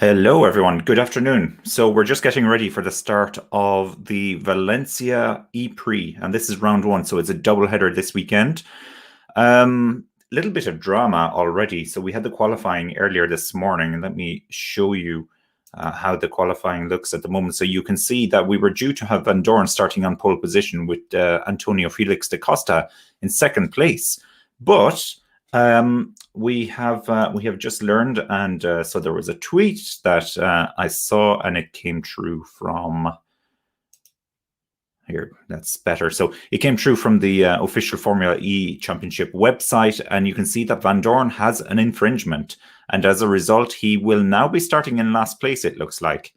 Hello, everyone. Good afternoon. So we're just getting ready for the start of the Valencia E-Prix, and this is round one. So it's a double header this weekend. Little bit of drama already. So we had the qualifying earlier this morning, and let me show you how the qualifying looks at the moment. So you can see that we were due to have Van Dorn starting on pole position with Antonio Felix da Costa in second place, but we have just learned, and so there was a tweet that I saw, and it came true from here. That's better. So it came true from the official Formula E Championship website, and you can see that Van Dorn has an infringement, and as a result, he will now be starting in last place. It looks like.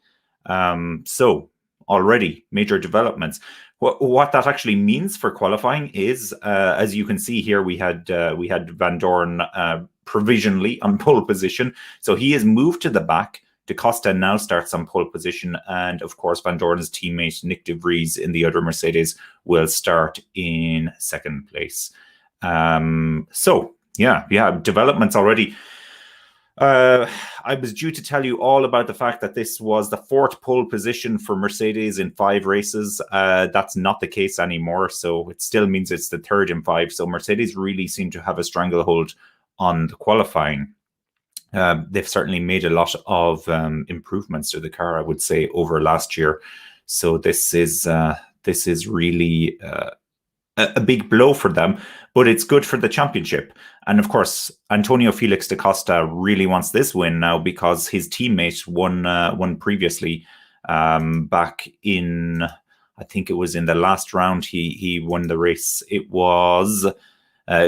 So already major developments. What that actually means for qualifying is, as you can see here, we had Van Dorn provisionally on pole position, so he is moved to the back. Da Costa now starts on pole position, and of course, Van Dorn's teammate Nick de Vries in the other Mercedes will start in second place. So yeah, developments already. I was due to tell you all about the fact that this was the fourth pole position for Mercedes in 5 races. That's not the case anymore, so it still means it's the third in 5. So Mercedes really seem to have a stranglehold on the qualifying. They've certainly made a lot of improvements to the car, I would say, over last year. So this is really a big blow for them, but it's good for the championship. And of course, Antonio Felix da Costa really wants this win now because his teammate won previously back in, I think it was in the last round. He won the race. It was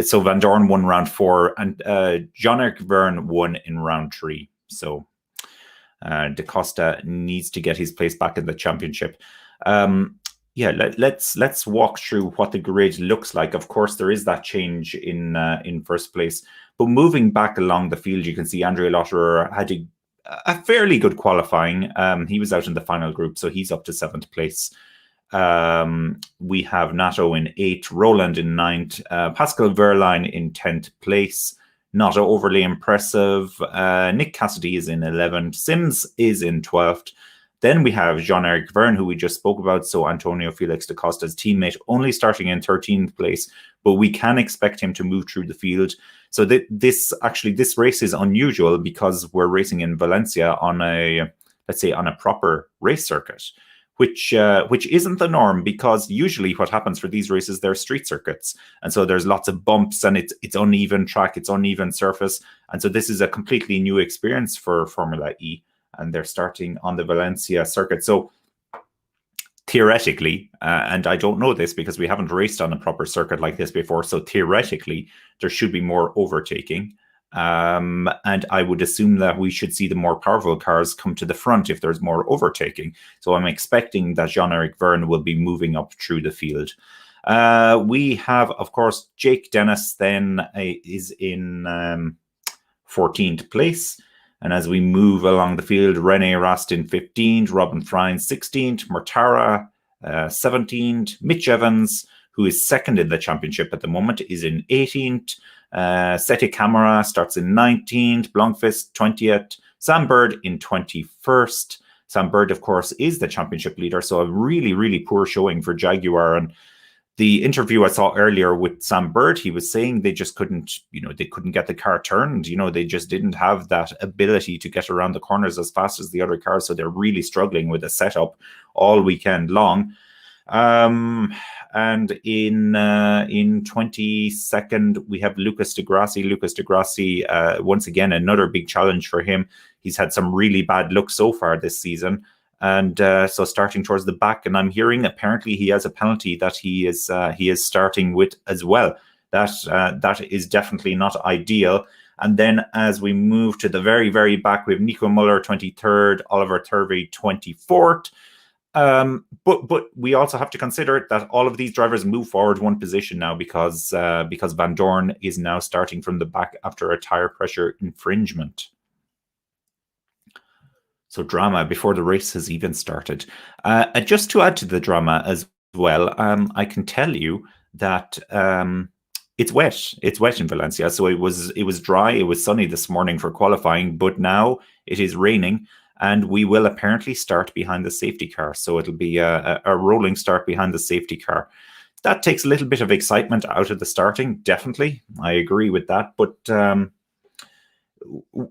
so Van Dorn won round 4, and Jean-Eric Vergne won in round 3. So da Costa needs to get his place back in the championship. Yeah, let's walk through what the grid looks like. Of course, there is that change in first place, but moving back along the field, you can see Andrea Lotterer had a fairly good qualifying. He was out in the final group, so he's up to 7th place. We have Nato in 8th, Roland in 9th, Pascal Wehrlein in 10th place. Not overly impressive. Nick Cassidy is in 11th. Sims is in 12th. Then we have Jean-Eric Vergne, who we just spoke about. So Antonio Felix da Costa's teammate, only starting in 13th place, but we can expect him to move through the field. So this race is unusual because we're racing in Valencia on let's say on a proper race circuit, which isn't the norm, because usually what happens for these races, they're street circuits, and so there's lots of bumps, and it's uneven track, it's uneven surface, and so this is a completely new experience for Formula E. And they're starting on the Valencia circuit. So theoretically, and I don't know this because we haven't raced on a proper circuit like this before, so theoretically, there should be more overtaking. And I would assume that we should see the more powerful cars come to the front if there's more overtaking. So I'm expecting that Jean-Eric Vergne will be moving up through the field. We have, of course, Jake Dennis then is in 14th place. And as we move along the field, René Rast in 15th, Robin Freins 16th, Mortara 17th, Mitch Evans, who is second in the championship at the moment, is in 18th. Sete Camara starts in 19th, Blomqvist 20th, Sam Bird in 21st. Sam Bird, of course, is the championship leader, so a really, really poor showing for Jaguar. And the interview I saw earlier with Sam Bird, he was saying they just couldn't, they couldn't get the car turned. They just didn't have that ability to get around the corners as fast as the other cars. So they're really struggling with the setup all weekend long. And in 22nd, we have Lucas de Grassi. Lucas de Grassi, once again, another big challenge for him. He's had some really bad luck so far this season. And so starting towards the back, and I'm hearing apparently he has a penalty that he is starting with as well. That is definitely not ideal. And then as we move to the very, very back, we have Nico Muller 23rd, Oliver Turvey 24th. But we also have to consider that all of these drivers move forward one position now because Van Dorn is now starting from the back after a tire pressure infringement. So drama before the race has even started. Just to add to the drama as well, I can tell you that it's wet. It's wet in Valencia. So it was dry. It was sunny this morning for qualifying, but now it is raining. and we will apparently start behind the safety car. So it'll be a rolling start behind the safety car. That takes a little bit of excitement out of the starting, definitely. I agree with that, but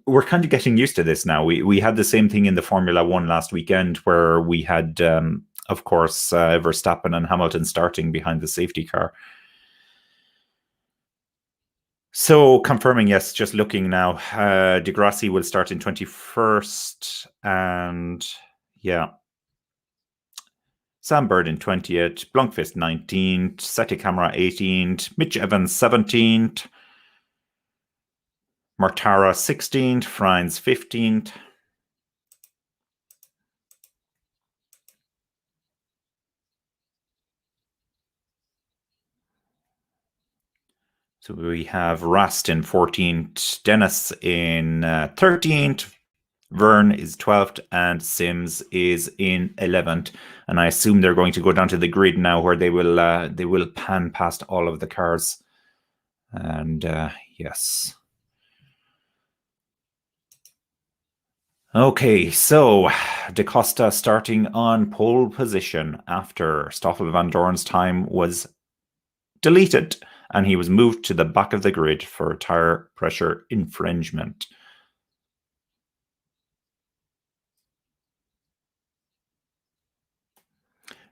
we're kind of getting used to this now. We had the same thing in the Formula One last weekend, where we had, of course, Verstappen and Hamilton starting behind the safety car. So confirming, yes, just looking now, Degrassi will start in 21st, and yeah, Sam Bird in 20th, Blomqvist 19th, Seti Camara 18th, Mitch Evans 17th, Mortara 16th, Franz 15th. So we have Rast in 14th, Dennis in 13th, Vern is 12th, and Sims is in 11th. And I assume they're going to go down to the grid now, where they will pan past all of the cars. And yes. Okay, so Da Costa starting on pole position after Stoffel van Dorn's time was deleted, and he was moved to the back of the grid for tire pressure infringement.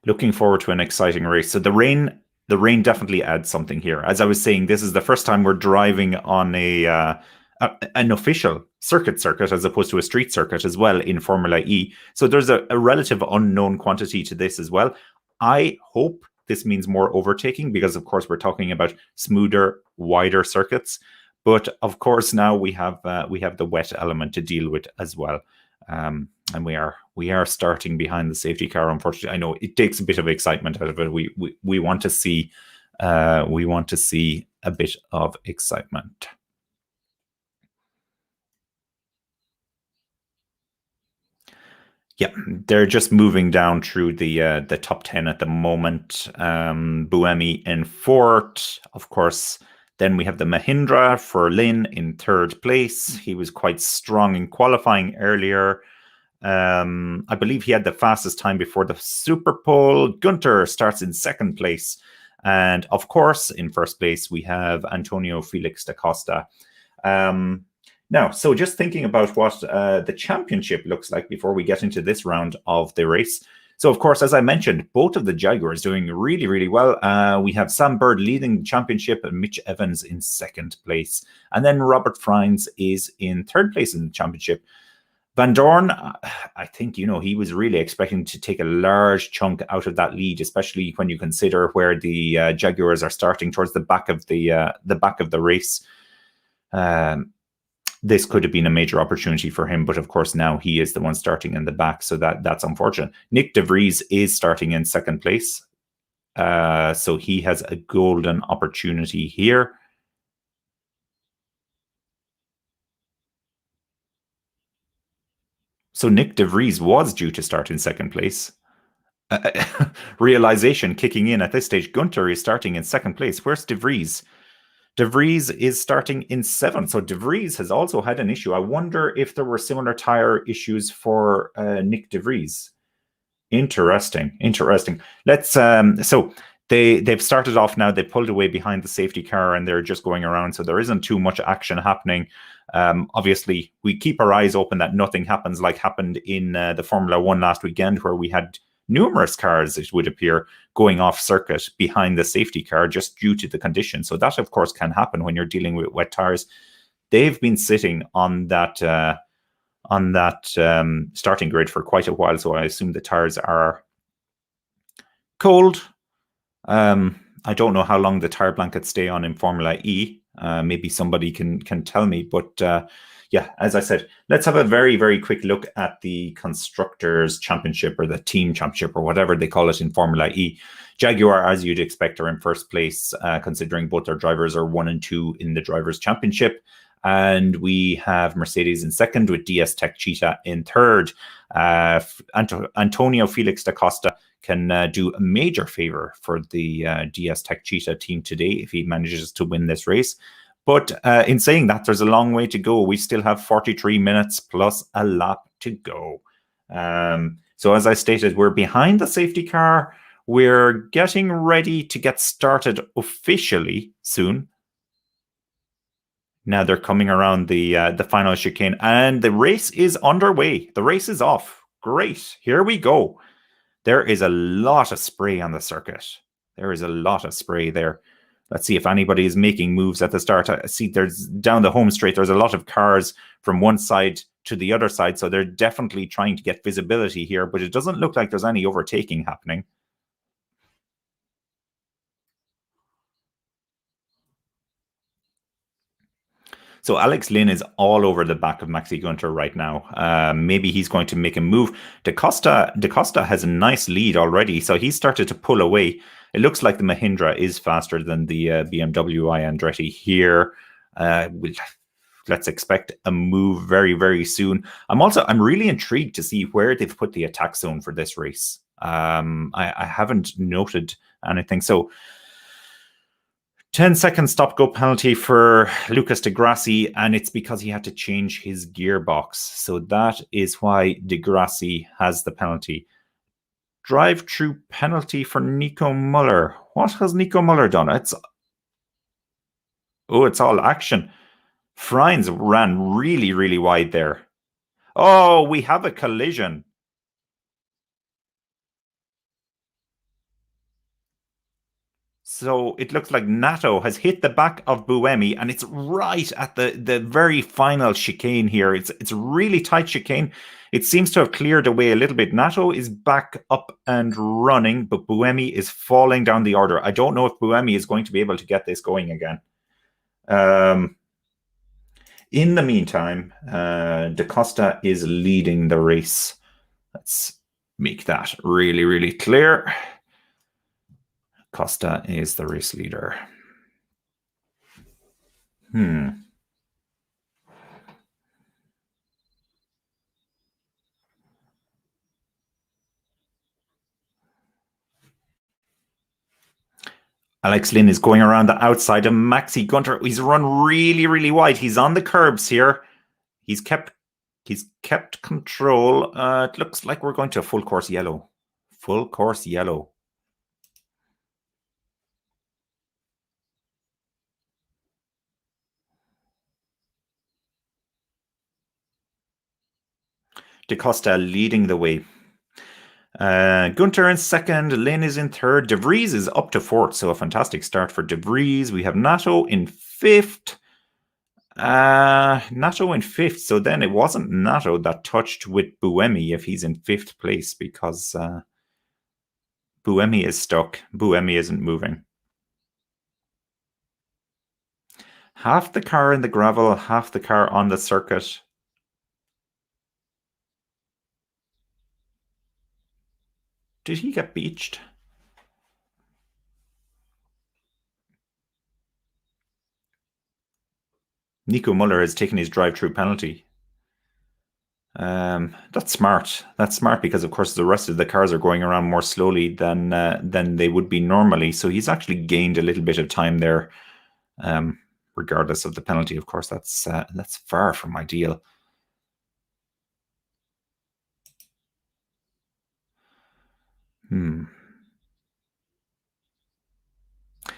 Looking forward to an exciting race. So the rain definitely adds something here. As I was saying, this is the first time we're driving on an official circuit as opposed to a street circuit as well in Formula E. So there's a relative unknown quantity to this as well. I hope this means more overtaking, because of course we're talking about smoother, wider circuits. But of course now we have the wet element to deal with as well. And we are starting behind the safety car. Unfortunately, I know it takes a bit of excitement out of it. We want to see a bit of excitement. Yeah, they're just moving down through the top 10 at the moment. Buemi in 4th, of course. Then we have the Mahindra for Lin in 3rd place. He was quite strong in qualifying earlier. I believe he had the fastest time before the Super Pole. Gunter starts in 2nd place. And of course, in 1st place, we have Antonio Felix da Costa. Now, so just thinking about what the championship looks like before we get into this round of the race. So, of course, as I mentioned, both of the Jaguars doing really, really well. We have Sam Bird leading the championship and Mitch Evans in 2nd place. And then Robert Franz is in 3rd place in the championship. Van Dorn, I think, he was really expecting to take a large chunk out of that lead, especially when you consider where the Jaguars are starting towards the back of the race. This could have been a major opportunity for him, but of course now he is the one starting in the back, so that's unfortunate. Nick de Vries is starting in 2nd place, so he has a golden opportunity here. So Nick de Vries was due to start in 2nd place. Realization kicking in at this stage. Gunter is starting in 2nd place. Where's de Vries? De Vries is starting in 7th. So De Vries has also had an issue. I wonder if there were similar tire issues for Nick de Vries. Interesting. Let's so they've started off now. They pulled away behind the safety car and they're just going around. So there isn't too much action happening. Obviously, we keep our eyes open that nothing happens like happened in the Formula One last weekend, where we had numerous cars, it would appear, going off circuit behind the safety car just due to the conditions. So that, of course, can happen when you're dealing with wet tires. They've been sitting on that starting grid for quite a while, so I assume the tires are cold. I don't know how long the tire blankets stay on in Formula E. Maybe somebody can tell me, but yeah, as I said, let's have a very, very quick look at the Constructors' Championship, or the Team Championship, or whatever they call it in Formula E. Jaguar, as you'd expect, are in 1st place, considering both their drivers are 1 and 2 in the Drivers' Championship. And we have Mercedes in 2nd, with DS Tech Cheetah in 3rd. Antonio Felix da Costa can do a major favor for the DS Tech Cheetah team today if he manages to win this race. But in saying that, there's a long way to go. We still have 43 minutes plus a lap to go. So as I stated, we're behind the safety car. We're getting ready to get started officially soon. Now they're coming around the final chicane, and the race is underway. The race is off. Great. Here we go. There is a lot of spray on the circuit. There is a lot of spray there. Let's see if anybody is making moves at the start. I see there's down the home straight, there's a lot of cars from one side to the other side, so they're definitely trying to get visibility here, but it doesn't look like there's any overtaking happening. So Alex Lynn is all over the back of Maxi Gunter right now. Maybe he's going to make a move. Da Costa has a nice lead already, so he started to pull away. It looks like the Mahindra is faster than the BMW i Andretti here. Let's expect a move very, very soon. I'm really intrigued to see where they've put the attack zone for this race. I haven't noted anything. So 10-second stop-go penalty for Lucas Di Grassi, and it's because he had to change his gearbox. So that is why Di Grassi has the penalty. Drive-through penalty for Nico Muller. What has Nico Muller done? It's all action. Freins ran really, really wide there. Oh, we have a collision. So it looks like Nato has hit the back of Buemi, and it's right at the very final chicane here. It's a really tight chicane. It seems to have cleared away a little bit. Nato is back up and running, but Buemi is falling down the order. I don't know if Buemi is going to be able to get this going again. In the meantime, Da Costa is leading the race. Let's make that really, really clear. Costa is the race leader. Alex Lynn is going around the outside of Maxi Gunter. He's run really, really wide. He's on the curbs here. He's kept control. It looks like we're going to a full course yellow. Full course yellow. Da Costa leading the way. Gunter in second, Lynn is in third, De Vries is up to fourth, so a fantastic start for De Vries. We have Nato in fifth. Nato in fifth, so then it wasn't Nato that touched with Buemi if he's in fifth place, because Buemi is stuck. Buemi isn't moving. Half the car in the gravel, half the car on the circuit. Did he get beached? Nico Muller has taken his drive-through penalty. That's smart. That's smart because, of course, the rest of the cars are going around more slowly than they would be normally. So he's actually gained a little bit of time there, regardless of the penalty. Of course, that's far from ideal.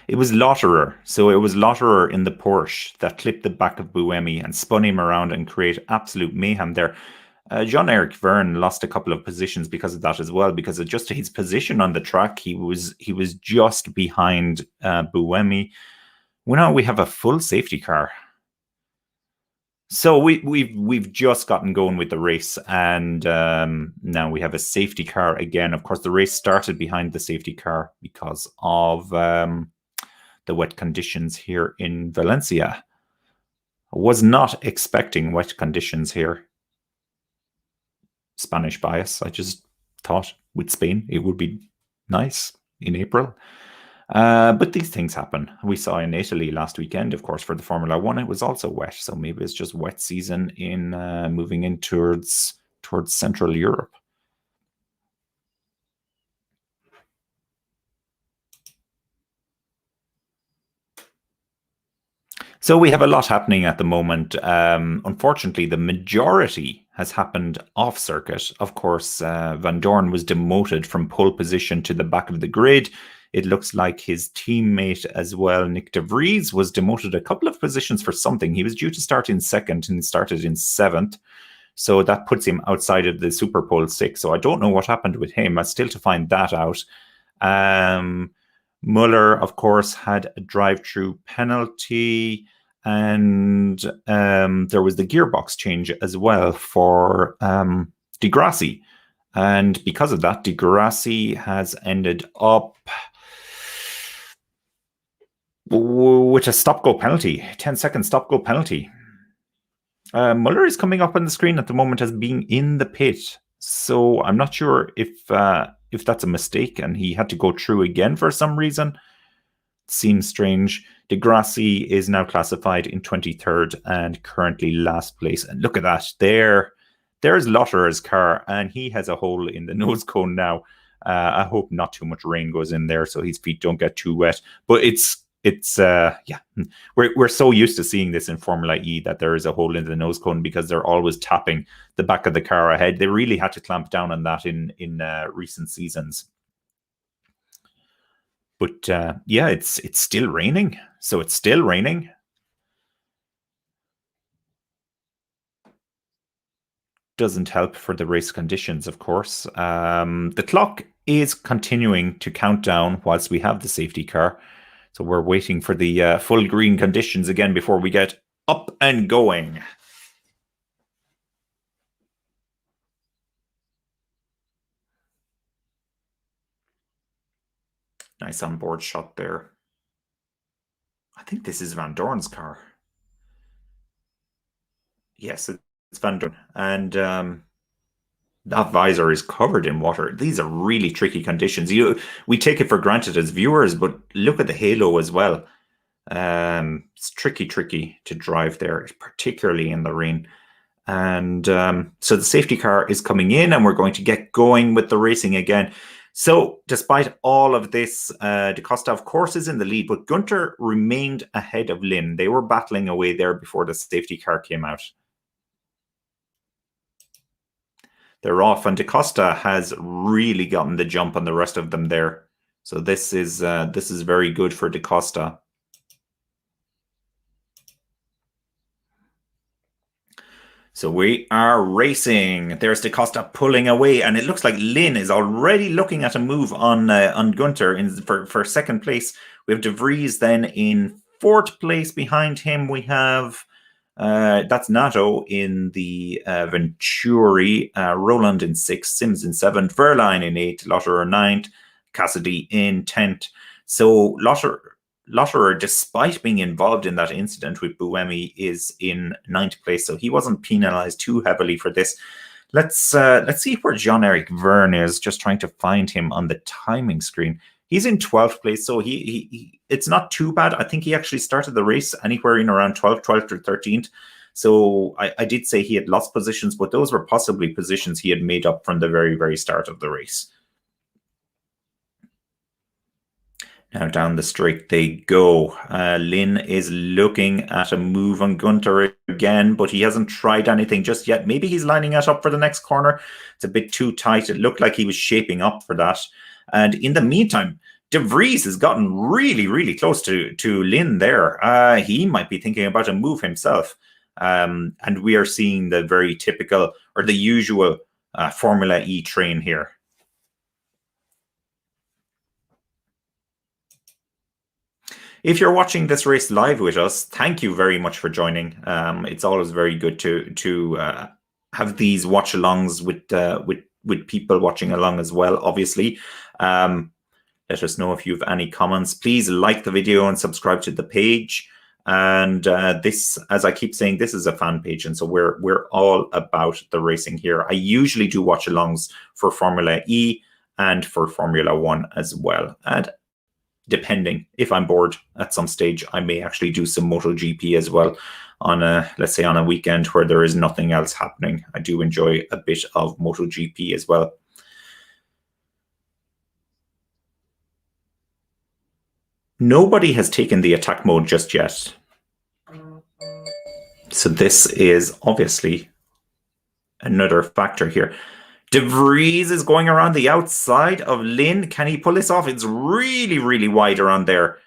It was Lotterer. So it was Lotterer in the Porsche that clipped the back of Buemi and spun him around and created absolute mayhem there. Jean-Eric Verne lost a couple of positions because of that as well, because of just his position on the track. He was just behind Buemi. Well, now we have a full safety car. So we've just gotten going with the race, and now we have a safety car again. Of course, the race started behind the safety car because of the wet conditions here in Valencia. I was not expecting wet conditions here. Spanish bias. I just thought with Spain it would be nice in April. But these things happen. We saw in Italy last weekend, of course, for the Formula One, it was also wet. So maybe it's just wet season in moving in towards Central Europe. So we have a lot happening at the moment. Unfortunately, the majority has happened off circuit. Of course, Van Dorn was demoted from pole position to the back of the grid. It looks like his teammate as well, Nick de Vries, was demoted a couple of positions for something. He was due to start in second and started in seventh. So that puts him outside of the Super Pole 6. So I don't know what happened with him. I'm still to find that out. Muller, of course, had a drive-through penalty, and there was the gearbox change as well for Di Grassi. And because of that, Di Grassi has ended up with a stop-go penalty, 10-second stop-go penalty. Muller is coming up on the screen at the moment as being in the pit. So I'm not sure if that's a mistake and he had to go through again for some reason. Seems strange. De Grassi is now classified in 23rd and currently last place. And look at that. There's Lotterer's car, and he has a hole in the nose cone now. I hope not too much rain goes in there so his feet don't get too wet. But it's yeah, we're so used to seeing this in Formula E that there is a hole in the nose cone because they're always tapping the back of the car ahead. They really had to clamp down on that in recent seasons. But yeah, it's still raining. So it's still raining. Doesn't help for the race conditions, of course. The clock is continuing to count down whilst we have the safety car. So we're waiting for the full green conditions again before we get up and going. Nice onboard shot there. I think this is Van Dorn's car. Yes, it's Van Dorn. And that visor is covered in water. These are really tricky conditions. We take it for granted as viewers, but look at the halo as well. It's tricky to drive there, particularly in the rain. And so the safety car is coming in, and we're going to get going with the racing again. So despite all of this, Da Costa, of course, is in the lead, but Gunter remained ahead of Lynn. They were battling away there before the safety car came out. They're off, and Da Costa has really gotten the jump on the rest of them there. So this is very good for Da Costa. So we are racing. There's Da Costa pulling away, and it looks like Lynn is already looking at a move on Gunter for second place. We have De Vries then in fourth place. Behind him, we have that's Nato in the Venturi, Roland in sixth, Sims in seventh, Verline in eighth, Lotterer ninth, Cassidy in 10th. So Lotterer, despite being involved in that incident with Buemi, is in 9th place, so he wasn't penalized too heavily for this. Let's see where Jean-Eric Verne is, just trying to find him on the timing screen. He's in 12th place, so he it's not too bad. I think he actually started the race anywhere in around 12th or 13th. So I did say he had lost positions, but those were possibly positions he had made up from the very, very start of the race. Now down the straight they go. Lynn is looking at a move on Gunter again, but he hasn't tried anything just yet. Maybe he's lining it up for the next corner. It's a bit too tight. It looked like he was shaping up for that. And in the meantime, De Vries has gotten really close to Lynn there. He might be thinking about a move himself. And we are seeing the very typical or the usual Formula E train here. If you're watching this race live with us, thank you very much for joining. It's always very good to have these watch-alongs with people watching along as well, obviously. Let us know if you have any comments. Please like the video and subscribe to the page. And this, as I keep saying, this is a fan page, and so we're all about the racing here. I usually do watch-alongs for Formula E and for Formula 1 as well. And depending, if I'm bored at some stage, I may actually do some MotoGP as well on let's say on a weekend where there is nothing else happening. I do enjoy a bit of MotoGP as well. Nobody has taken the attack mode just yet. So this is obviously another factor here. De Vries is going around the outside of Lynn. Can he pull this off? It's really, really wide around there.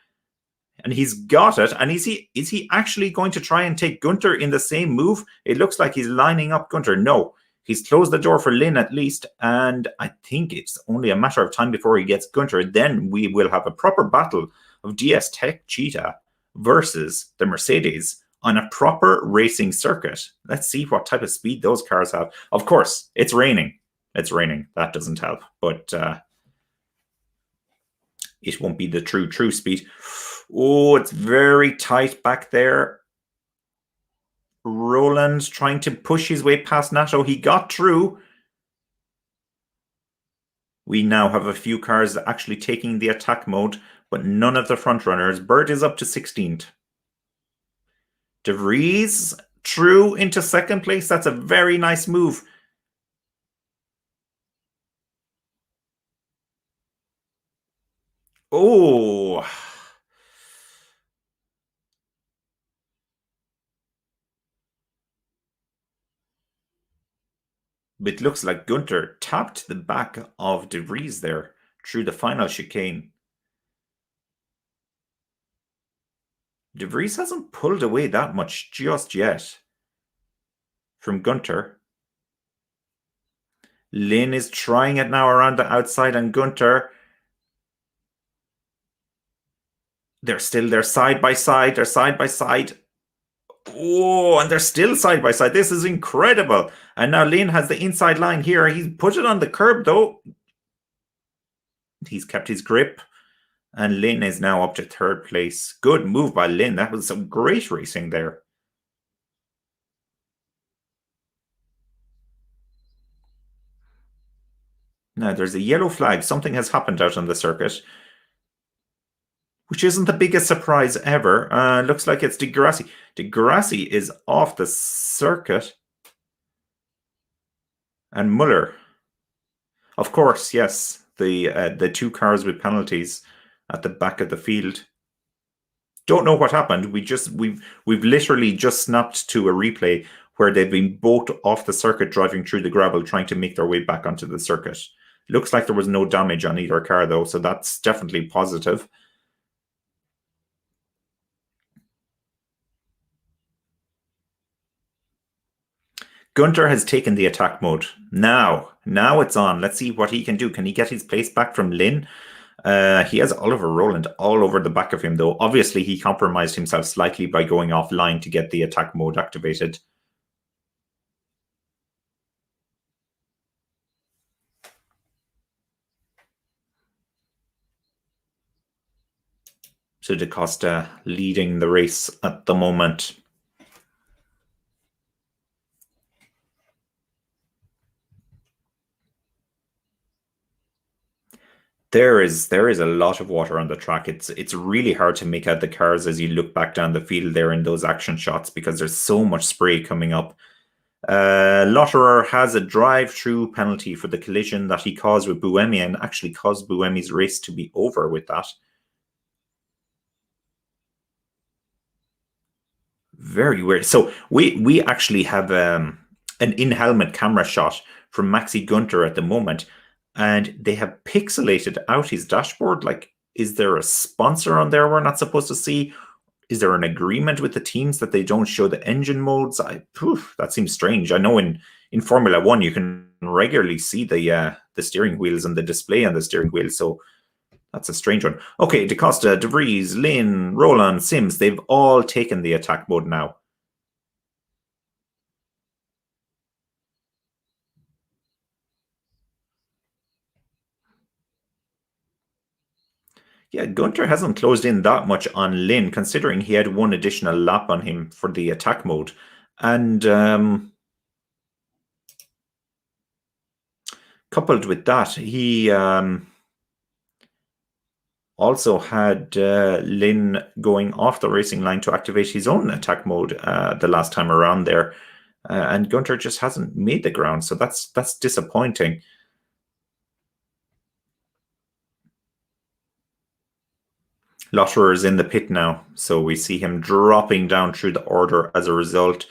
And he's got it. And is he actually going to try and take Gunter in the same move? It looks like he's lining up Gunter. No, he's closed the door for Lynn at least. And I think it's only a matter of time before he gets Gunter. Then we will have a proper battle of DS Tech Cheetah versus the Mercedes on a proper racing circuit. Let's see what type of speed those cars have. Of course, it's raining. It's raining. That doesn't help. But it won't be the true speed. Oh, it's very tight back there. Roland trying to push his way past Nato. He got through. We now have a few cars actually taking the attack mode, but none of the front runners. Bird is up to 16th. De Vries through into second place. That's a very nice move. Oh. It looks like Gunter tapped the back of De Vries there through the final chicane. De Vries hasn't pulled away that much just yet from Gunter. Lynn is trying it now around the outside, and Gunter. They're side by side. They're side by side. Oh, and they're still side by side. This is incredible. And now Lynn has the inside line here. He's put it on the curb, though. He's kept his grip. And Lynn is now up to third place. Good move by Lynn. That was some great racing there. Now, there's a yellow flag. Something has happened out on the circuit, which isn't the biggest surprise ever. Looks like it's De Grassi. De Grassi is off the circuit. And Muller. Of course, yes. The two cars with penalties at the back of the field. Don't know what happened. We've literally just snapped to a replay where they've been both off the circuit driving through the gravel trying to make their way back onto the circuit. Looks like there was no damage on either car though, so that's definitely positive. Gunter has taken the attack mode. Now it's on. Let's see what he can do. Can he get his place back from Lynn? He has Oliver Rowland all over the back of him, though. Obviously, he compromised himself slightly by going offline to get the attack mode activated. So Da Costa leading the race at the moment. There is a lot of water on the track. It's really hard to make out the cars as you look back down the field there in those action shots because there's so much spray coming up. Lotterer has a drive-through penalty for the collision that he caused with Buemi and actually caused Buemi's race to be over with that. Very weird. So we actually have an in-helmet camera shot from Maxi Gunter at the moment, and they have pixelated out his dashboard. Like, is there a sponsor on there we're not supposed to see? Is there an agreement with the teams that they don't show the engine modes? That seems strange. I know in Formula One you can regularly see the steering wheels and the display on the steering wheel, so that's a strange one. Okay, Da Costa, De Vries, Lynn, Roland, Sims, they've all taken the attack mode now. Yeah, Gunter hasn't closed in that much on Lynn, considering he had one additional lap on him for the attack mode. And coupled with that, he also had Lynn going off the racing line to activate his own attack mode the last time around there. And Gunter just hasn't made the ground, so that's disappointing. Lotterer is in the pit now, so we see him dropping down through the order as a result.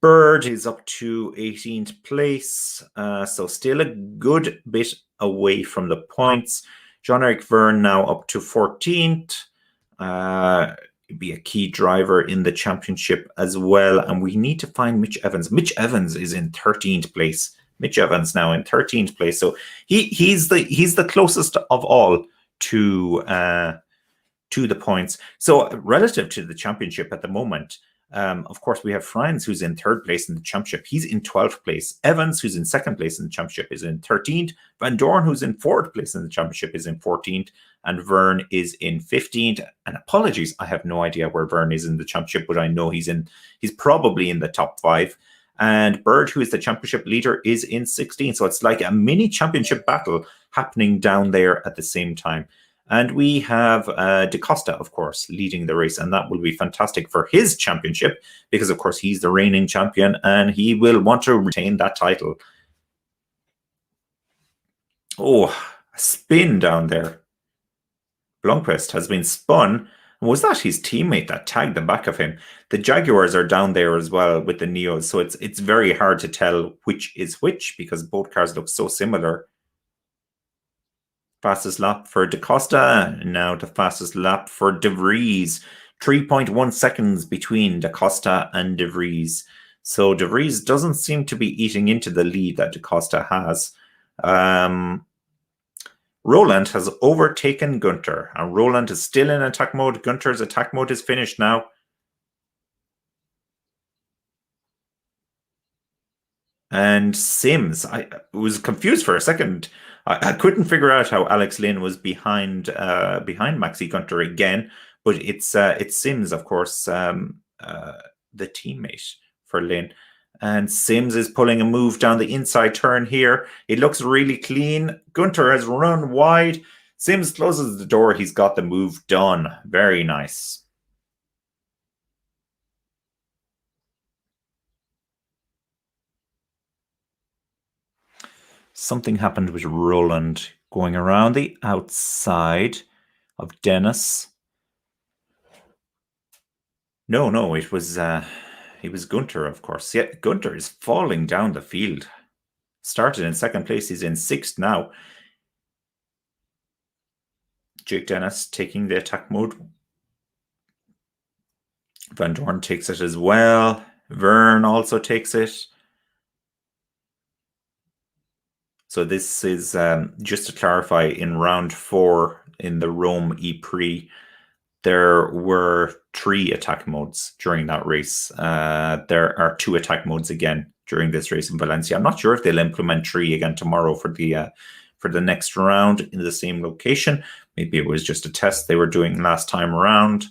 Bird is up to 18th place, so still a good bit away from the points. Jean-Eric Verne now up to 14th. Be a key driver in the championship as well, and we need to find Mitch Evans. Mitch Evans is in 13th place. Mitch Evans now in 13th place, so he's the closest of all to the points. So relative to the championship at the moment, of course, we have Franz, who's in 3rd place in the championship. He's in 12th place. Evans, who's in 2nd place in the championship, is in 13th. Van Dorn, who's in 4th place in the championship, is in 14th. And Verne is in 15th. And apologies, I have no idea where Verne is in the championship, but I know he's probably in the top 5. And Bird, who is the championship leader, is in 16th. So it's like a mini championship battle happening down there at the same time. And we have Da Costa, of course, leading the race, and that will be fantastic for his championship because, of course, he's the reigning champion and he will want to retain that title. Oh, a spin down there. Blomqvist has been spun. Was that his teammate that tagged the back of him? The Jaguars are down there as well with the Neos, so it's very hard to tell which is which because both cars look so similar. Fastest lap for Da Costa. Now the fastest lap for De Vries. 3.1 seconds between Da Costa and De Vries. So De Vries doesn't seem to be eating into the lead that Da Costa has. Roland has overtaken Gunter. And Roland is still in attack mode. Gunter's attack mode is finished now. And Sims, I was confused for a second. I couldn't figure out how Alex Lynn was behind Maxi Gunter again, but it's Sims, of course, the teammate for Lynn. And Sims is pulling a move down the inside turn here. It looks really clean. Gunter has run wide. Sims closes the door. He's got the move done. Very nice. Something happened with Roland going around the outside of Dennis. No, it was Gunter, of course. Yeah, Gunter is falling down the field. Started in 2nd place. He's in 6th now. Jake Dennis taking the attack mode. Van Dorn takes it as well. Verne also takes it. So this is, just to clarify, in round 4 in the Rome E-Prix, there were 3 attack modes during that race. There are 2 attack modes again during this race in Valencia. I'm not sure if they'll implement 3 again tomorrow for the next round in the same location. Maybe it was just a test they were doing last time around.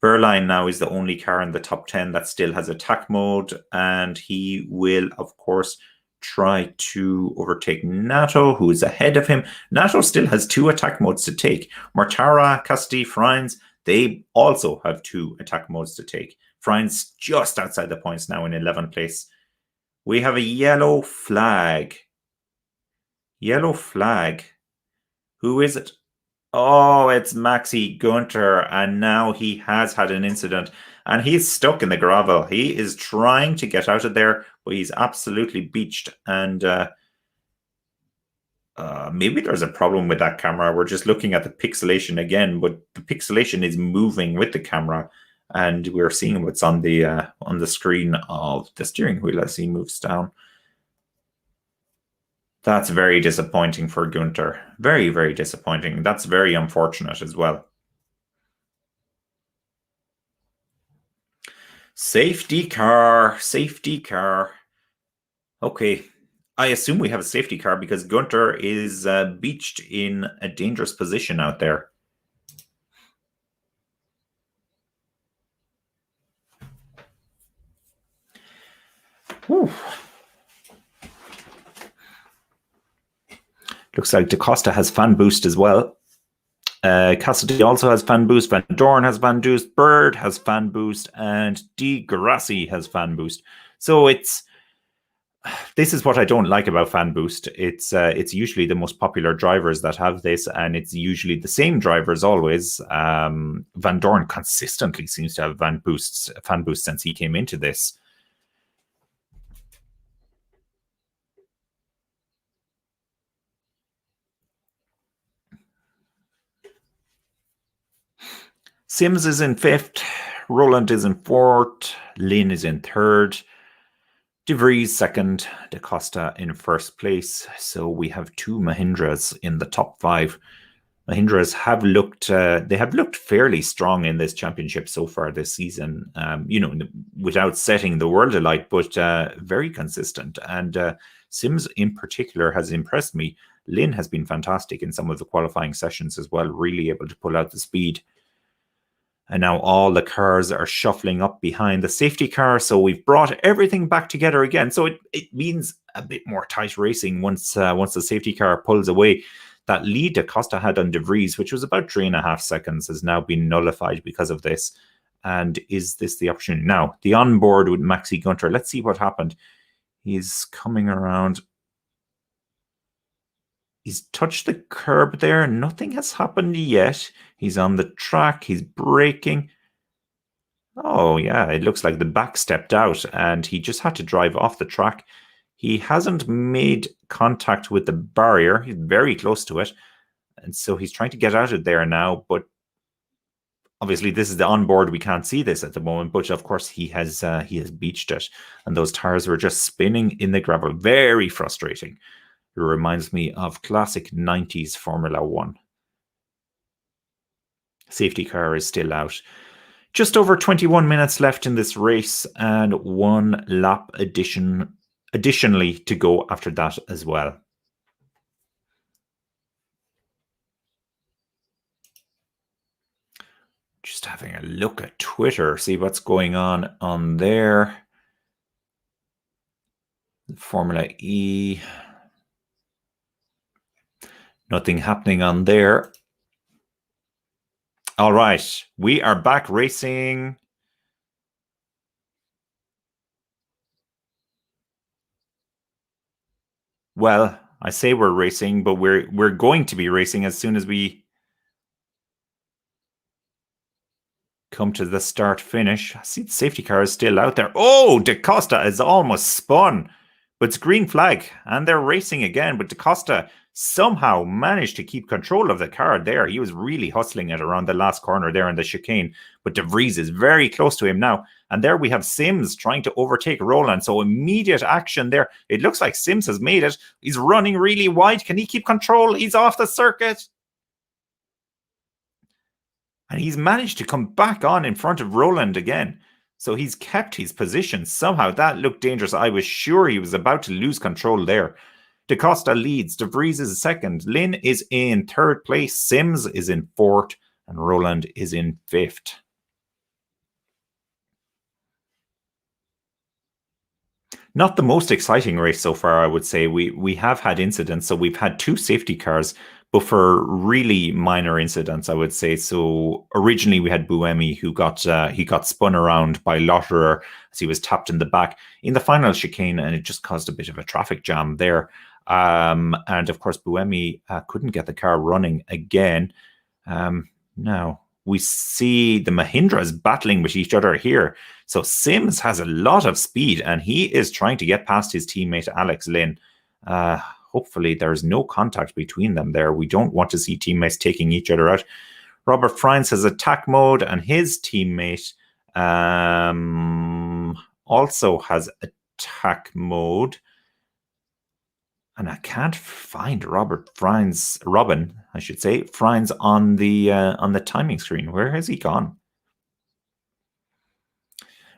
Verline now is the only car in the top 10 that still has attack mode, and he will, of course, try to overtake Nato, who is ahead of him. Nato still has 2 attack modes to take. Mortara, Casti, Franz, they also have 2 attack modes to take. Franz just outside the points now in 11th place. We have a yellow flag. Yellow flag. Who is it? Oh, it's Maxi Gunter, and now he has had an incident, and he's stuck in the gravel. He is trying to get out of there, but he's absolutely beached, and maybe there's a problem with that camera. We're just looking at the pixelation again, but the pixelation is moving with the camera, and we're seeing what's on the screen of the steering wheel as he moves down. That's very disappointing for Gunter. Very, very disappointing. That's very unfortunate as well. Safety car. Safety car. Okay. I assume we have a safety car because Gunter is beached in a dangerous position out there. Whew. Looks like Da Costa has fan boost as well. Cassidy also has fan boost. Van Dorn has fan boost. Bird has fan boost. And Di Grassi has fan boost. So it's this is what I don't like about Fan Boost. It's usually the most popular drivers that have this, and it's usually the same drivers always. Van Dorn consistently seems to have Fan Boost since he came into this. Sims is in 5th, Roland is in 4th, Lynn is in 3rd, De Vries 2nd, Da Costa in 1st place. So we have 2 Mahindras in the top 5. Mahindras have looked fairly strong in this championship so far this season. Without setting the world alight, but very consistent. And Sims in particular has impressed me. Lynn has been fantastic in some of the qualifying sessions as well, really able to pull out the speed. And now all the cars are shuffling up behind the safety car. So we've brought everything back together again. So it means a bit more tight racing once the safety car pulls away. That lead that Costa had on De Vries, which was about 3.5 seconds, has now been nullified because of this. And is this the opportunity? Now, the onboard with Maxi Gunter. Let's see what happened. He's coming around. He's touched the curb there. Nothing has happened yet. He's on the track. He's braking. Oh, yeah, it looks like the back stepped out and he just had to drive off the track. He hasn't made contact with the barrier. He's very close to it. And so he's trying to get out of there now. But obviously, this is the onboard. We can't see this at the moment. But of course, he has beached it. And those tires were just spinning in the gravel. Very frustrating. It reminds me of classic 90s Formula 1. Safety car is still out. Just over 21 minutes left in this race and 1 lap additionally to go after that as well. Just having a look at Twitter, see what's going on there. Formula E. Nothing happening on there. All right, we are back racing. Well, I say we're racing, but we're going to be racing as soon as we come to the start finish. I see the safety car is still out there. Oh, Da Costa is almost spun, but it's green flag and they're racing again. But Da Costa somehow managed to keep control of the car there. He was really hustling it around the last corner there in the chicane, but De Vries is very close to him now. And there we have Sims trying to overtake Roland. So immediate action there. It looks like Sims has made it. He's running really wide. Can he keep control? He's off the circuit. And he's managed to come back on in front of Roland again. So he's kept his position. Somehow that looked dangerous. I was sure he was about to lose control there. Da Costa leads. De Vries is 2nd. Lynn is in 3rd place. Sims is in 4th. And Roland is in 5th. Not the most exciting race so far, I would say. We have had incidents. So we've had 2 safety cars, but for really minor incidents, I would say. So originally we had Buemi who got spun around by Lotterer as he was tapped in the back in the final chicane, and it just caused a bit of a traffic jam there. And of course, Buemi couldn't get the car running again. Now we see the Mahindras battling with each other here. So Sims has a lot of speed, and he is trying to get past his teammate Alex Lynn. Hopefully there's no contact between them there. We don't want to see teammates taking each other out. Robert Freins has attack mode, and his teammate also has attack mode. And I can't find Robin, I should say, Freins on the timing screen. Where has he gone?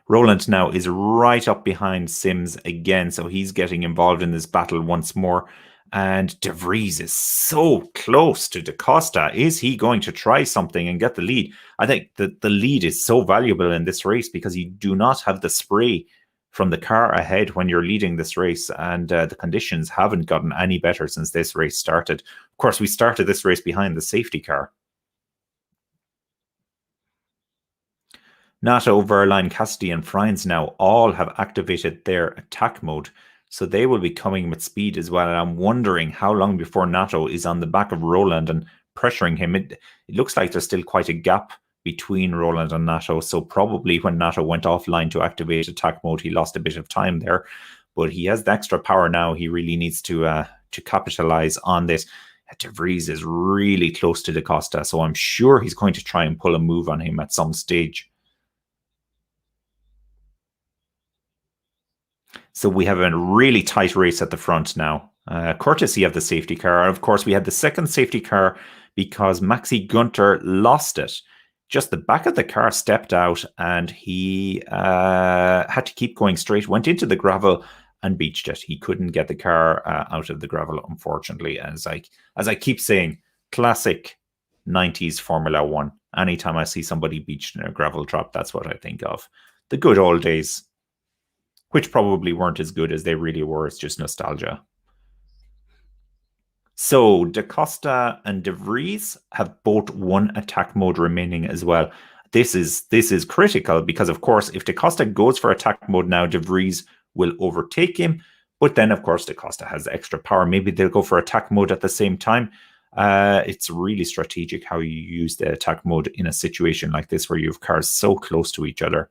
Roland now is right up behind Sims again, so he's getting involved in this battle once more. And De Vries is so close to Da Costa. Is he going to try something and get the lead? I think that the lead is so valuable in this race because you do not have the spray from the car ahead when you're leading this race, and the conditions haven't gotten any better since this race started. Of course, we started this race behind the safety car. Nato, Verline, Cassidy, and Freins now all have activated their attack mode. So they will be coming with speed as well. And I'm wondering how long before Nato is on the back of Roland and pressuring him. It looks like there's still quite a gap between Roland and Nato. So probably when Nato went offline to activate attack mode, he lost a bit of time there. But he has the extra power now. He really needs to capitalize on this. De Vries is really close to Da Costa, so I'm sure he's going to try and pull a move on him at some stage. So we have a really tight race at the front now, courtesy of the safety car. And of course, we had the second safety car because Maxi Gunter lost it. Just the back of the car stepped out and he had to keep going straight, went into the gravel and beached it. He couldn't get the car out of the gravel, unfortunately. As I keep saying, classic 90s Formula One. Anytime I see somebody beached in a gravel drop, that's what I think of. The good old days, which probably weren't as good as they really were. It's just nostalgia. So Da Costa and De Vries have both one attack mode remaining as well. This is critical because, of course, if Da Costa goes for attack mode now, De Vries will overtake him. But then, of course, Da Costa has extra power. Maybe they'll go for attack mode at the same time. It's really strategic how you use the attack mode in a situation like this where you have cars so close to each other.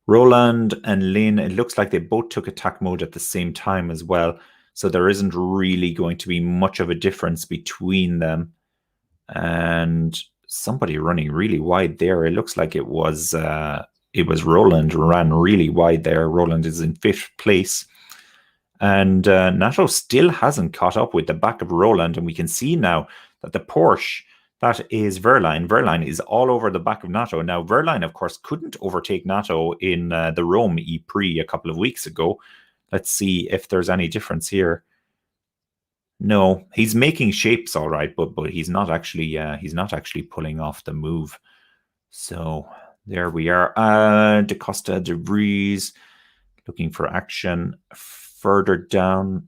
Roland and Lynn, it looks like they both took attack mode at the same time as well. So there isn't really going to be much of a difference between them. And somebody running really wide there. It looks like it was Roland ran really wide there. Roland is in 5th place. And Nato still hasn't caught up with the back of Roland. And we can see now that the Porsche, that is Verline. Verline is all over the back of Nato. Now, Verline, of course, couldn't overtake Nato in the Rome E-Prix a couple of weeks ago. Let's see if there's any difference here. No, he's making shapes all right, but he's not actually pulling off the move. So there we are. Da Costa, De Vries looking for action. Further down,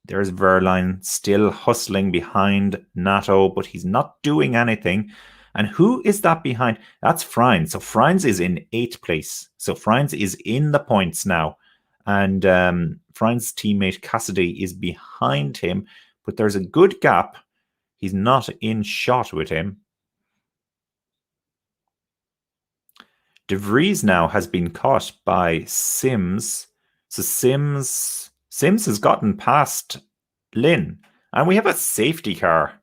there's Verline still hustling behind Nato, but he's not doing anything. And who is that behind? That's Freins. So Freins is in 8th place. So Freins is in the points now. And Freins' teammate Cassidy is behind him, but there's a good gap. He's not in shot with him. De Vries now has been caught by Sims. So Sims has gotten past Lynn. And we have a safety car.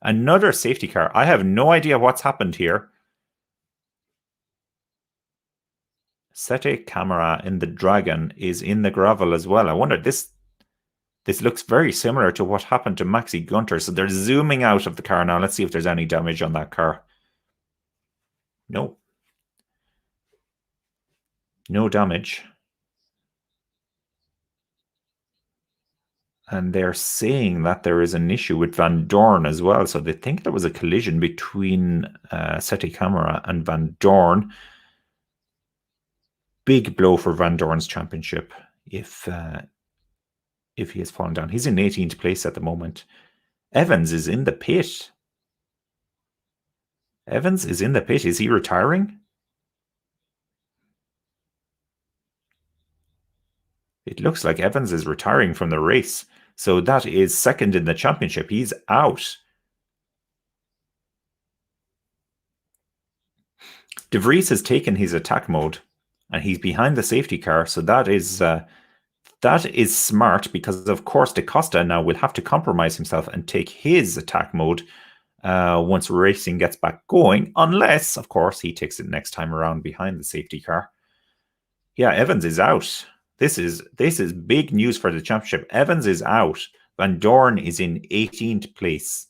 Another safety car. I have no idea what's happened here. Sete Camera in the Dragon is in the gravel as well. I wonder, this looks very similar to what happened to Maxi Gunter. So they're zooming out of the car now. Let's see if there's any damage on that car. No. No damage. And they're saying that there is an issue with Van Dorn as well. So they think there was a collision between Sete Camera and Van Dorn. Big blow for Van Dorn's championship if he has fallen down. He's in 18th place at the moment. Evans is in the pit. Evans is in the pit. Is he retiring? It looks like Evans is retiring from the race. So that is second in the championship. He's out. De Vries has taken his attack mode and he's behind the safety car. So that is smart because, of course, Da Costa now will have to compromise himself and take his attack mode once racing gets back going, unless, of course, he takes it next time around behind the safety car. Yeah, Evans is out. This is big news for the championship. Evans is out. Van Dorn is in 18th place.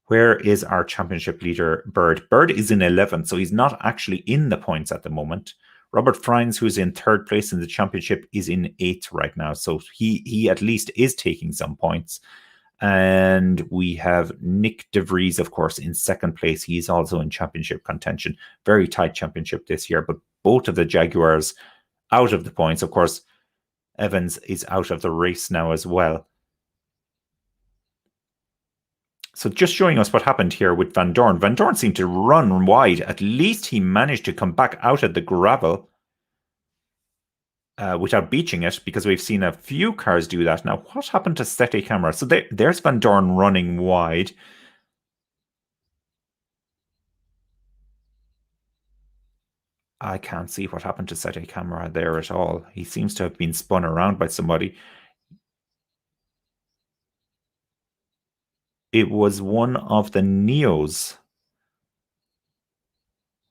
Where is our championship leader, Bird? Bird is in 11th, so he's not actually in the points at the moment. Robert Freins, who's in 3rd place in the championship, is in 8th right now. So he at least is taking some points. And we have Nick De Vries, of course, in 2nd place. He's also in championship contention. Very tight championship this year, but both of the Jaguars out of the points. Of course, Evans is out of the race now as well. So just showing us what happened here with Van Dorn. Van Dorn seemed to run wide. At least he managed to come back out of the gravel. without beaching it, because we've seen a few cars do that. Now, what happened to Steady Camera? So there's Van Dorn running wide. I can't see what happened to Steady Camera there at all. He seems to have been spun around by somebody. It was one of the Neos.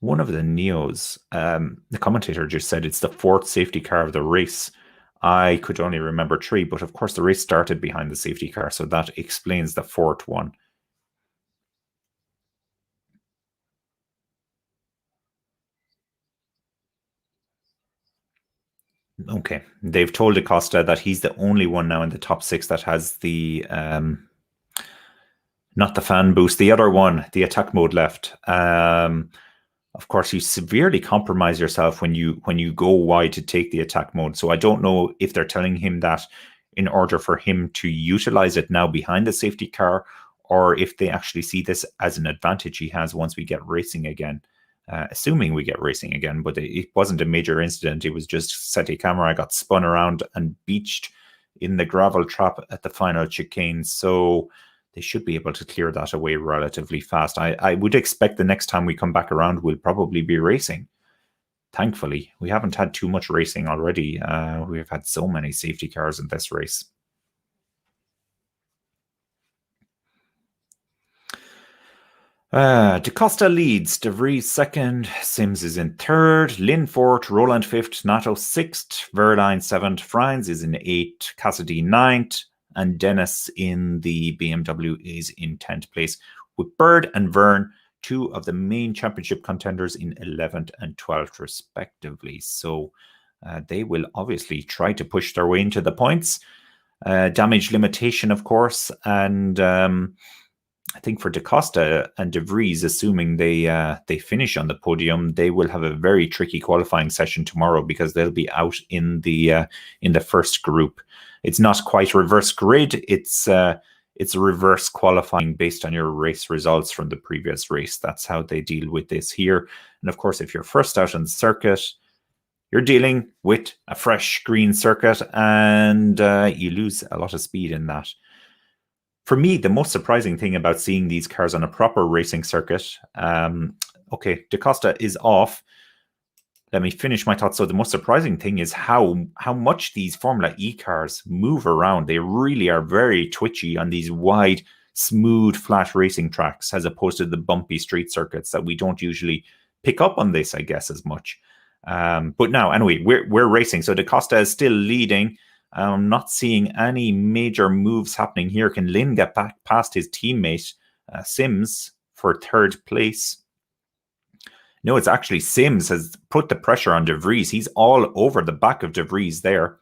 One of the Neos. The commentator just said it's the fourth safety car of the race. I could only remember three, but of course the race started behind the safety car, so that explains the fourth one. Okay, they've told Acosta that he's the only one now in the top six that has the not the fan boost, the other one, the attack mode left. Of course, you severely compromise yourself when you go wide to take the attack mode. So I don't know if they're telling him that in order for him to utilize it now behind the safety car, or if they actually see this as an advantage he has once we get racing again. Assuming we get racing again, but it wasn't a major incident. It was just Seti Camera got spun around and beached in the gravel trap at the final chicane. So they should be able to clear that away relatively fast. I would expect the next time we come back around, we'll probably be racing. Thankfully, we haven't had too much racing already. We've had so many safety cars in this race. Da Costa leads, De Vries second, Sims is in third, Lynn fourth, Roland fifth, Nato sixth, Verline seventh, Franz is in eighth, Cassidy ninth, and Dennis in the BMW is in 10th place, with Bird and Vern, two of the main championship contenders, in 11th and 12th respectively. So they will obviously try to push their way into the points. Damage limitation, of course, and I think for Da Costa and De Vries, assuming they finish on the podium, they will have a very tricky qualifying session tomorrow because they'll be out in the first group. It's not quite reverse grid. It's reverse qualifying based on your race results from the previous race. That's how they deal with this here. And of course, if you're first out on the circuit, you're dealing with a fresh green circuit, and you lose a lot of speed in that. For me, the most surprising thing about seeing these cars on a proper racing circuit, okay, Da Costa is off. Let me finish my thoughts. So the most surprising thing is how much these Formula E cars move around. They really are very twitchy on these wide, smooth, flat racing tracks, as opposed to the bumpy street circuits that we don't usually pick up on this, I guess, as much. But now, anyway, we're racing. So Da Costa is still leading. I'm not seeing any major moves happening here. Can Lynn get back past his teammate, Sims, for third place? No, it's actually Sims has put the pressure on De Vries. He's all over the back of De Vries there.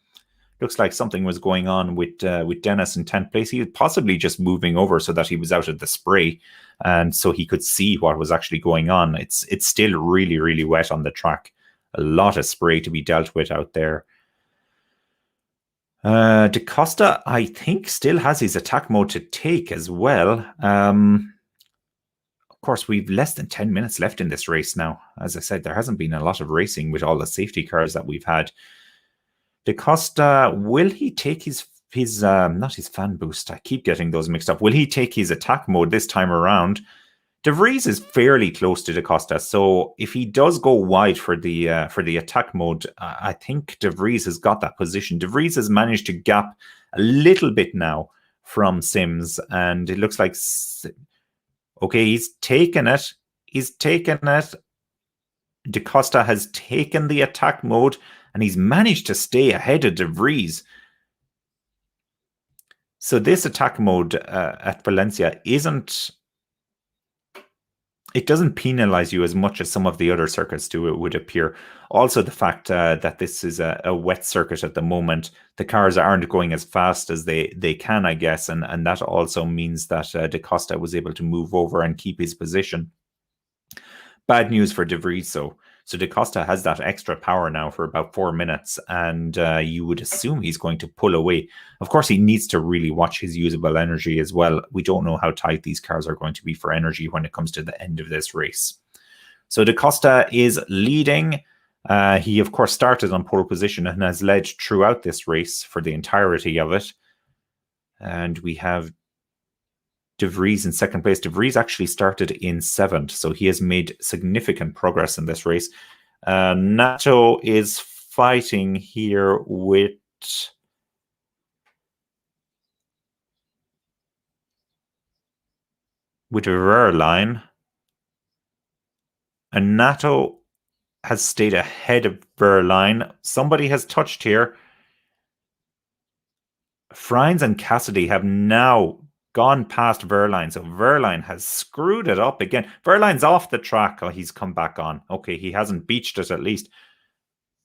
Looks like something was going on with Dennis in 10th place. He was possibly just moving over so that he was out of the spray and so he could see what was actually going on. It's still really, really wet on the track. A lot of spray to be dealt with out there. Da Costa, I think, still has his attack mode to take as well. Of course, we've less than 10 minutes left in this race now. As I said, there hasn't been a lot of racing with all the safety cars that we've had. Da Costa, will he take his not his fan boost? I keep getting those mixed up. Will he take his attack mode this time around? De Vries is fairly close to Da Costa, so if he does go wide for the attack mode, I think De Vries has got that position. De Vries has managed to gap a little bit now from Sims, and it looks like okay, he's taken it. He's taken it. Da Costa has taken the attack mode, and he's managed to stay ahead of De Vries. So this attack mode at Valencia it doesn't penalize you as much as some of the other circuits do, it would appear. Also, the fact that this is a wet circuit at the moment, the cars aren't going as fast as they can, I guess, and that also means that Da Costa was able to move over and keep his position. Bad news for De Vries, so Da Costa has that extra power now for about 4 minutes, and you would assume he's going to pull away. Of course, he needs to really watch his usable energy as well. We don't know how tight these cars are going to be for energy when it comes to the end of this race. So Da Costa is leading. He, of course, started on pole position and has led throughout this race for the entirety of it. And we have De Vries in second place. De Vries actually started in 7th, so he has made significant progress in this race. Nato is fighting here with Verline. And Nato has stayed ahead of Verline. Somebody has touched here. Frines and Cassidy have now gone past Verline, so Verline has screwed it up again. Verline's off the track. Oh, he's come back on. Okay, he hasn't beached it at least.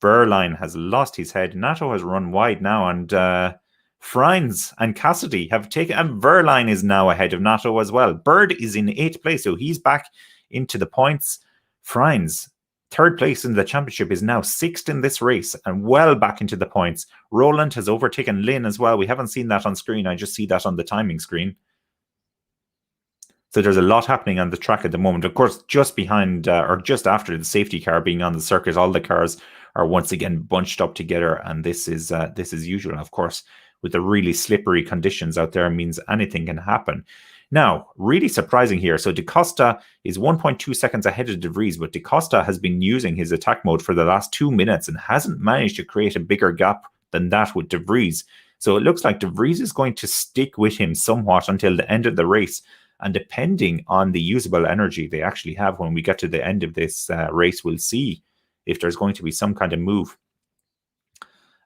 Verline has lost his head. Nato has run wide now, and Frines and Cassidy have taken, and Verline is now ahead of Nato as well. Bird is in 8th place, so he's back into the points. Frines, 3rd place in the championship, is now 6th in this race and well back into the points. Roland has overtaken Lynn as well. We haven't seen that on screen. I just see that on the timing screen. So there's a lot happening on the track at the moment. Of course, just behind or just after the safety car being on the circuit, all the cars are once again bunched up together, and this is usual. Of course, with the really slippery conditions out there, means anything can happen. Now, really surprising here. So DaCosta is 1.2 seconds ahead of De Vries, but DaCosta has been using his attack mode for the last 2 minutes and hasn't managed to create a bigger gap than that with De Vries. So it looks like De Vries is going to stick with him somewhat until the end of the race. And depending on the usable energy they actually have when we get to the end of this race, we'll see if there's going to be some kind of move.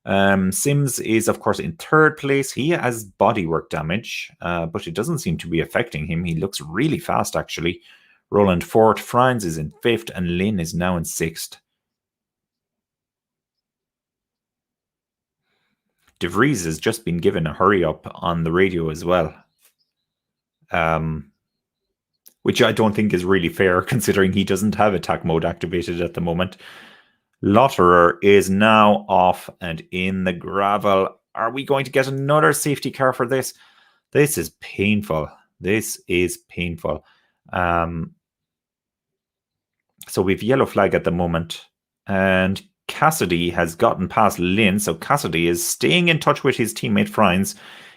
Sims is, of course, in 3rd place. He has bodywork damage, but it doesn't seem to be affecting him. He looks really fast, actually. Roland 4th, Frines is in 5th, and Lynn is now in 6th. De Vries has just been given a hurry up on the radio as well. Which I don't think is really fair, considering he doesn't have attack mode activated at the moment. Lotterer is now off and in the gravel. Are we going to get another safety car for this? This is painful. This is painful. So we've yellow flag at the moment. And Cassidy has gotten past Lynn. So Cassidy is staying in touch with his teammate Frines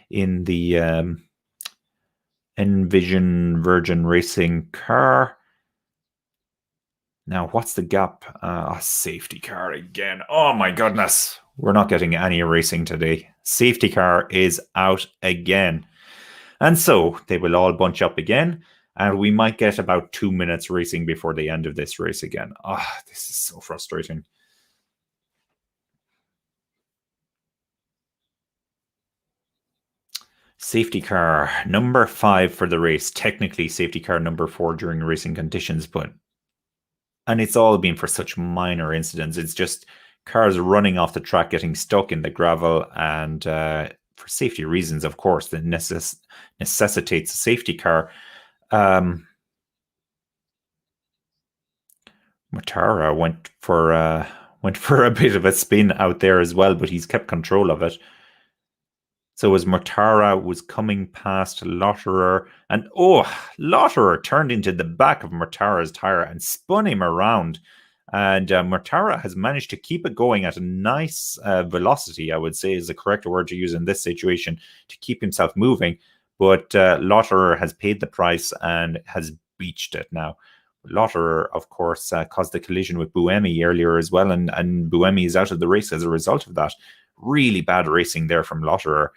in the Envision Virgin Racing car. Now, what's the gap? Safety car again. Oh my goodness. We're not getting any racing today. Safety car is out again. And so they will all bunch up again. And we might get about 2 minutes racing before the end of this race again. This is so frustrating. Safety car number 5 for the race. Technically safety car number 4 during racing conditions, and it's all been for such minor incidents. It's just cars running off the track, getting stuck in the gravel, and for safety reasons, of course, that necessitates a safety car. Matara went for a bit of a spin out there as well, but he's kept control of it. So as Mortara was coming past Lotterer, and Lotterer turned into the back of Mortara's tire and spun him around. And Mortara has managed to keep it going at a nice velocity, I would say is the correct word to use in this situation, to keep himself moving. But Lotterer has paid the price and has beached it now. Lotterer, of course, caused the collision with Buemi earlier as well, and Buemi is out of the race as a result of that. Really bad racing there from Lotterer.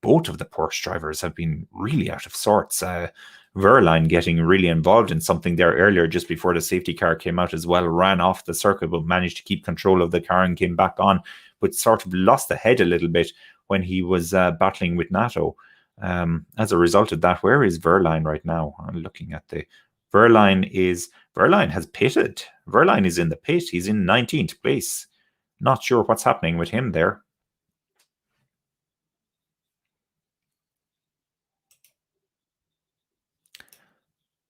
Both of the Porsche drivers have been really out of sorts. Verline getting really involved in something there earlier just before the safety car came out as well, ran off the circuit but managed to keep control of the car and came back on, but sort of lost the head a little bit when he was battling with Nato. As a result of that, where is Verline right now? I'm looking at the Verline has pitted. Verline is in the pit. He's in 19th place. Not sure what's happening with him there.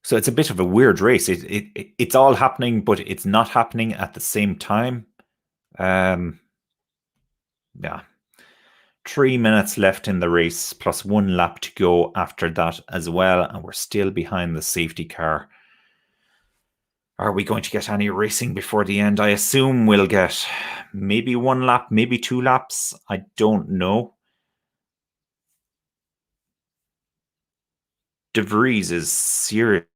So it's a bit of a weird race. It's all happening, but it's not happening at the same time. Yeah. 3 minutes left in the race, plus 1 lap to go after that as well. And we're still behind the safety car. Are we going to get any racing before the end? I assume we'll get maybe 1 lap, maybe 2 laps. I don't know. De Vries is seriously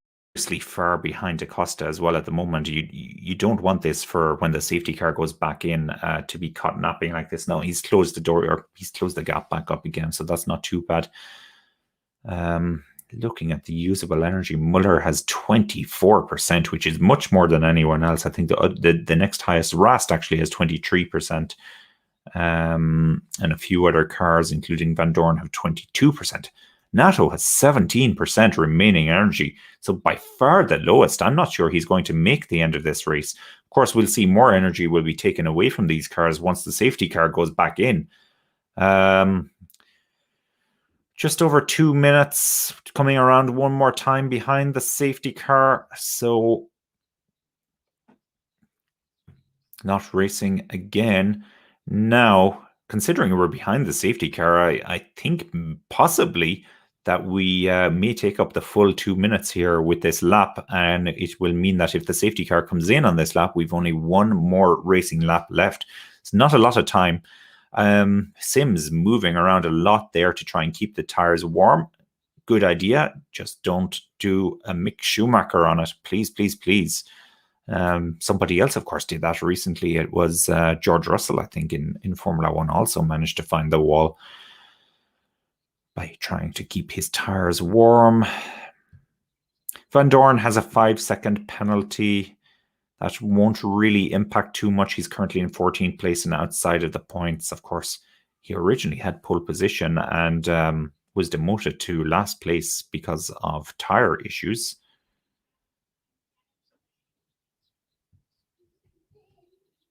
far behind Acosta as well at the moment. You don't want this for when the safety car goes back in to be caught napping like this. No, he's closed the door, or he's closed the gap back up again, so that's not too bad. Looking at the usable energy, Muller has 24%, which is much more than anyone else. I think the next highest, Rast, actually has 23%. And a few other cars, including Van Dorn, have 22%. Nato has 17% remaining energy, so by far the lowest. I'm not sure he's going to make the end of this race. Of course, we'll see more energy will be taken away from these cars once the safety car goes back in. Just over 2 minutes, coming around one more time behind the safety car, so not racing again. Now, considering we're behind the safety car, I think possibly that we may take up the full 2 minutes here with this lap, and it will mean that if the safety car comes in on this lap, we've only one more racing lap left. It's not a lot of time. Sims moving around a lot there to try and keep the tires warm. Good idea. Just don't do a Mick Schumacher on it. Please, please, please. Somebody else, of course, did that recently. It was George Russell, I think, in Formula One, also managed to find the wall by trying to keep his tires warm. Van Dorn has a 5-second penalty. That won't really impact too much. He's currently in 14th place and outside of the points. Of course, he originally had pole position and was demoted to last place because of tire issues.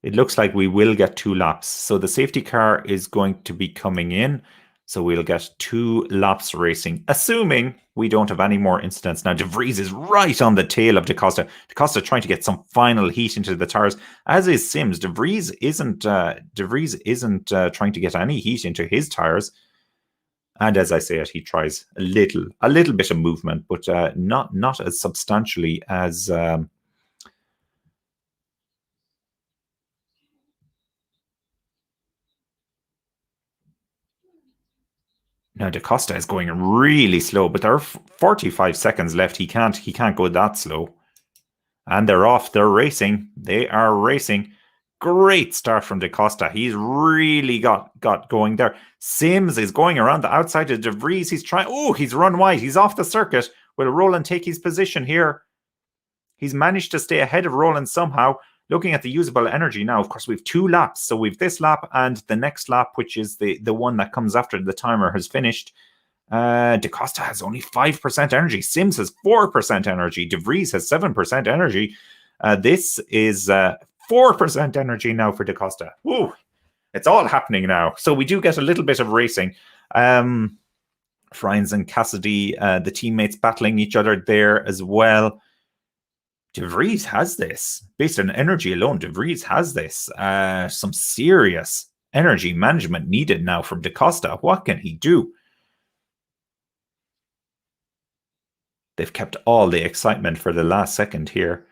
It looks like we will get 2 laps. So the safety car is going to be coming in. So we'll get 2 laps racing, assuming we don't have any more incidents. Now, De Vries is right on the tail of Da Costa. Da Costa trying to get some final heat into the tires, as is Sims. De Vries isn't trying to get any heat into his tires. And as I say it, he tries a little bit of movement, but not as substantially as now Da Costa is going really slow, but there are 45 seconds left. He can't go that slow. And they're off. They're racing. They are racing. Great start from Da Costa. He's really got going there. Sims is going around the outside of De Vries. He's trying. Oh, he's run wide. He's off the circuit. Will Roland take his position here? He's managed to stay ahead of Roland somehow. Looking at the usable energy now, of course, we've 2 laps. So we've this lap and the next lap, which is the one that comes after the timer has finished. Da Costa has only 5% energy. Sims has 4% energy. De Vries has 7% energy. This is 4% energy now for Da Costa. Woo! It's all happening now. So we do get a little bit of racing. Frines and Cassidy, the teammates battling each other there as well. De Vries has this. Based on energy alone, De Vries has this. Some serious energy management needed now from Da Costa. What can he do? They've kept all the excitement for the last second here.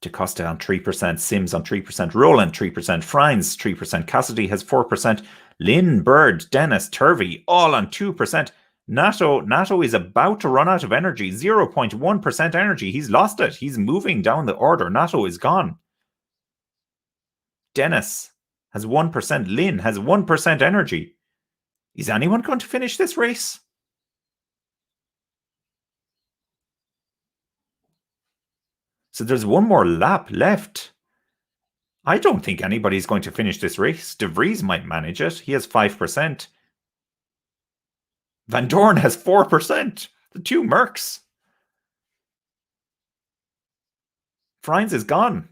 Da Costa on 3%, Sims on 3%, Roland 3%, Frines 3%, Cassidy has 4%, Lynn, Bird, Dennis, Turvey all on 2%. Nato is about to run out of energy, 0.1% energy. He's lost it. He's moving down the order. Nato is gone. Dennis has 1%. Lynn has 1% energy. Is anyone going to finish this race? So there's one more lap left. I don't think anybody's going to finish this race. De Vries might manage it. He has 5%. Van Dorn has 4%. The 2 Mercs. Frines is gone.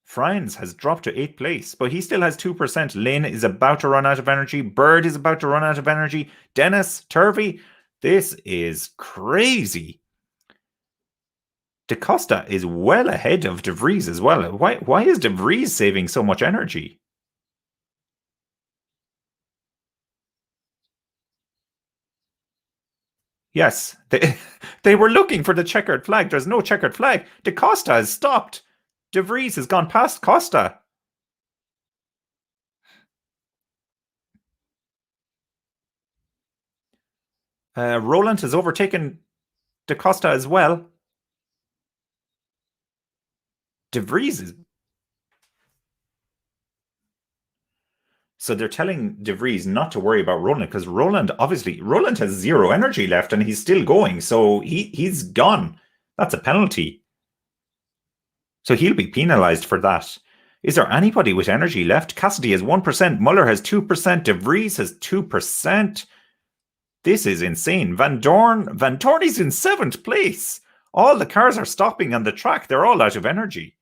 Frines has dropped to 8th place, but he still has 2%. Lynn is about to run out of energy. Bird is about to run out of energy. Dennis, Turvey. This is crazy. Da Costa is well ahead of De Vries as well. Why is De Vries saving so much energy? Yes, they were looking for the checkered flag. There's no checkered flag. De Costa has stopped. De Vries has gone past Costa. Roland has overtaken De Costa as well. De Vries is. So they're telling De Vries not to worry about Roland because Roland has zero energy left and he's still going. So he's gone. That's a penalty. So he'll be penalized for that. Is there anybody with energy left? Cassidy has 1%. Muller has 2%. De Vries has 2%. This is insane. Van Dorn is in 7th place. All the cars are stopping on the track. They're all out of energy.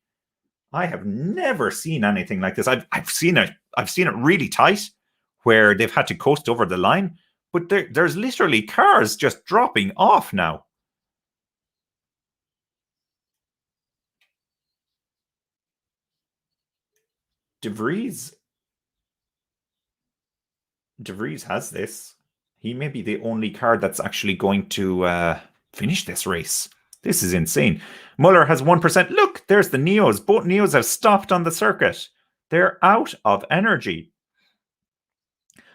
I have never seen anything like this. I've seen it really tight where they've had to coast over the line, but there's literally cars just dropping off now. De Vries has this. He may be the only car that's actually going to finish this race. This is insane. Muller has 1%. Look, there's the Neos. Both Neos have stopped on the circuit. They're out of energy.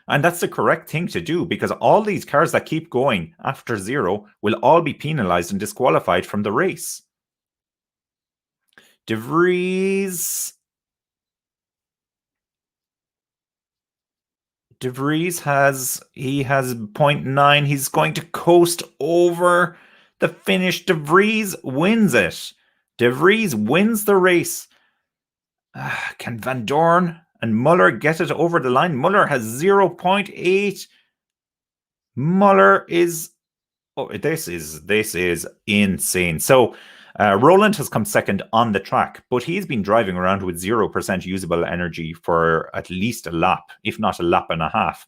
And that's the correct thing to do because all these cars that keep going after zero will all be penalized and disqualified from the race. De Vries has 0.9. He's going to coast over the finish. De Vries wins it. De Vries wins the race. Can Van Dorn and Muller get it over the line? Muller has 0.8. Muller is... Oh, this is insane. So Roland has come second on the track, but he's been driving around with 0% usable energy for at least a lap, if not a lap and a half.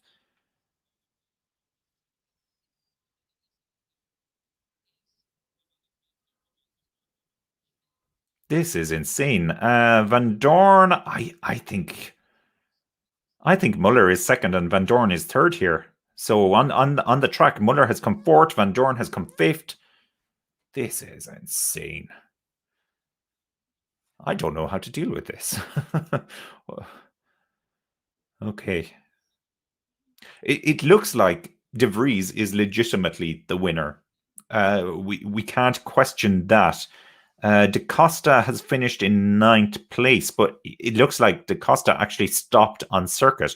This is insane. Van Dorn, I think Muller is second and Van Dorn is third here. So on the track, Muller has come fourth, Van Dorn has come fifth. This is insane. I don't know how to deal with this. Okay. It looks like De Vries is legitimately the winner. We can't question that. De Costa has finished in 9th place, but it looks like De Costa actually stopped on circuit.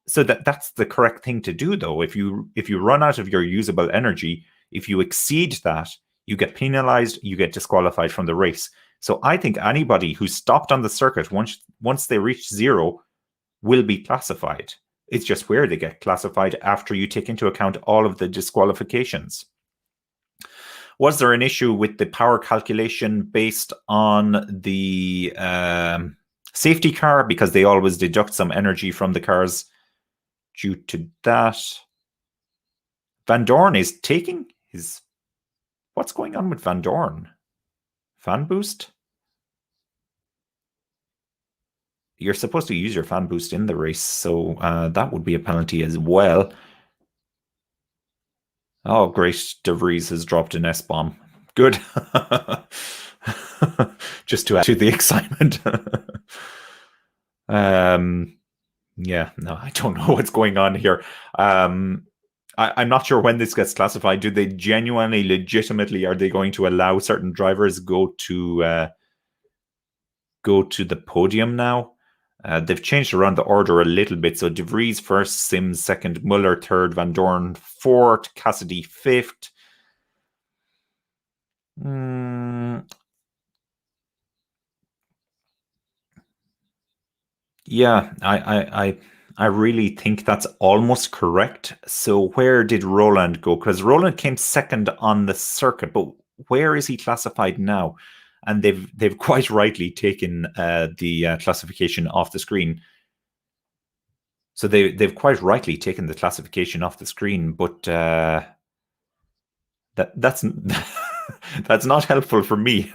So that's the correct thing to do, though. If you run out of your usable energy, if you exceed that, you get penalized, you get disqualified from the race. So I think anybody who stopped on the circuit once they reach zero will be classified. It's just where they get classified after you take into account all of the disqualifications. Was there an issue with the power calculation based on the safety car? Because they always deduct some energy from the cars due to that. Van Dorn is taking his... What's going on with Van Dorn? Fan boost? You're supposed to use your fan boost in the race, so that would be a penalty as well. Oh, great. De Vries has dropped an S-bomb. Good. Just to add to the excitement. Yeah, no, I don't know what's going on here. I'm not sure when this gets classified. Do they genuinely, legitimately, are they going to allow certain drivers go to the podium now? They've changed around the order a little bit. So De Vries first, Sims second, Muller third, Van Dorn fourth, Cassidy fifth. Yeah, I really think that's almost correct. So where did Roland go? Because Roland came second on the circuit, but where is he classified now? And they've quite rightly taken the classification off the screen. So they've quite rightly taken the classification off the screen, but that's that's not helpful for me.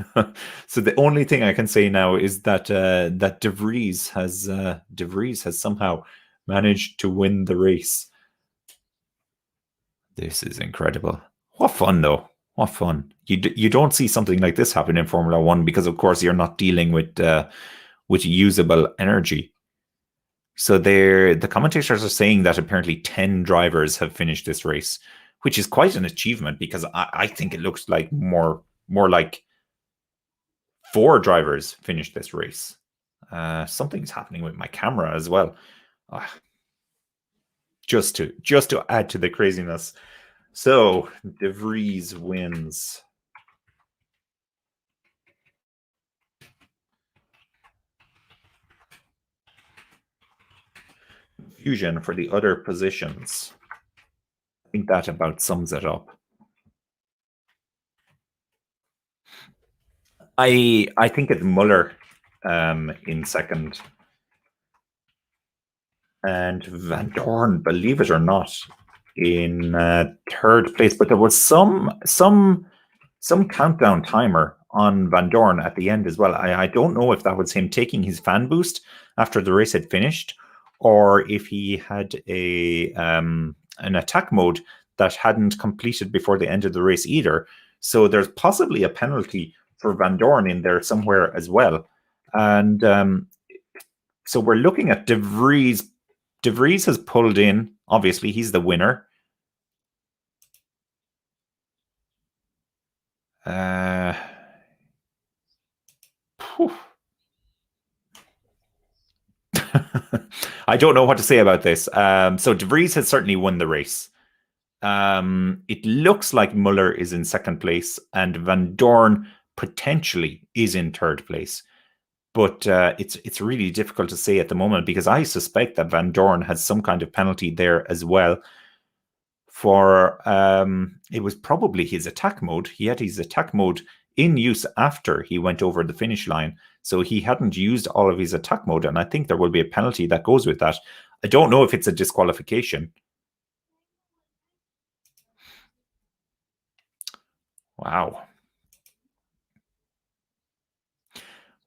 So the only thing I can say now is that that De Vries has somehow managed to win the race. This is incredible. What fun, though. What fun. You don't see something like this happen in Formula One because, of course, you're not dealing with usable energy. So the commentators are saying that apparently 10 drivers have finished this race, which is quite an achievement because I think it looks like more like 4 drivers finished this race. Something's happening with my camera as well. Just to add to the craziness. So De Vries wins. Confusion for the other positions. I think that about sums it up. I think it's Muller in second. And Van Dorn, believe it or not, in third place. But there was some countdown timer on Van Dorn at the end as well. I don't know if that was him taking his fan boost after the race had finished, or if he had an attack mode that hadn't completed before the end of the race either. So there's possibly a penalty for Van Dorn in there somewhere as well. And so we're looking at De Vries. De Vries has pulled in. Obviously, he's the winner. I don't know what to say about this. So De Vries has certainly won the race. It looks like Muller is in second place and Van Dorn potentially is in third place. But it's really difficult to say at the moment because I suspect that Van Dorn has some kind of penalty there as well. For it was probably his attack mode. He had his attack mode in use after he went over the finish line. So he hadn't used all of his attack mode. And I think there will be a penalty that goes with that. I don't know if it's a disqualification. Wow.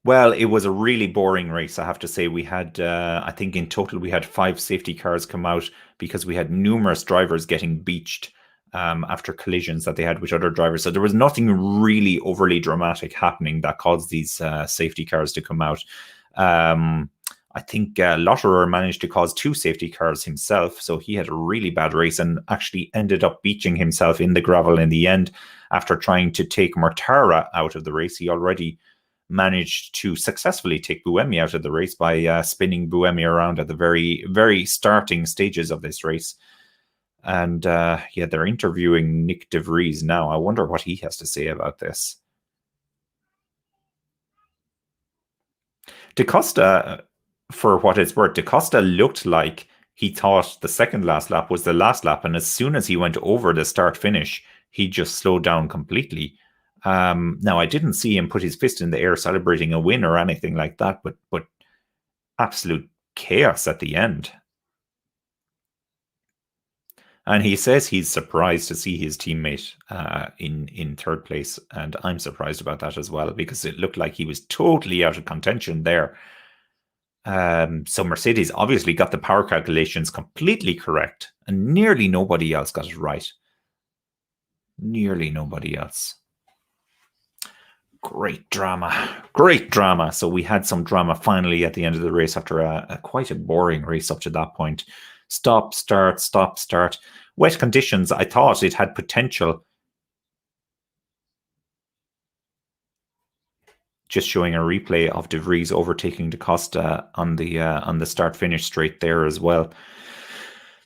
Well, it was a really boring race, I have to say. We had, I think in total, we had 5 safety cars come out because we had numerous drivers getting beached after collisions that they had with other drivers. So there was nothing really overly dramatic happening that caused these safety cars to come out. I think Lotterer managed to cause 2 safety cars himself. So he had a really bad race and actually ended up beaching himself in the gravel in the end after trying to take Mortara out of the race. He already managed to successfully take Buemi out of the race by spinning Buemi around at the very, very starting stages of this race. And yeah, they're interviewing Nick De Vries now. I wonder what he has to say about this. Da Costa, for what it's worth, Da Costa looked like he thought the second last lap was the last lap. And as soon as he went over the start finish, he just slowed down completely. Now, I didn't see him put his fist in the air celebrating a win or anything like that, but absolute chaos at the end. And he says he's surprised to see his teammate in third place, and I'm surprised about that as well because it looked like he was totally out of contention there. So Mercedes obviously got the power calculations completely correct, and nearly nobody else got it right. Nearly nobody else. Great drama. So we had some drama finally at the end of the race after quite a boring race up to that point. Stop, start, stop, start. Wet conditions, I thought it had potential. Just showing a replay of De Vries overtaking Da Costa on the start-finish straight there as well.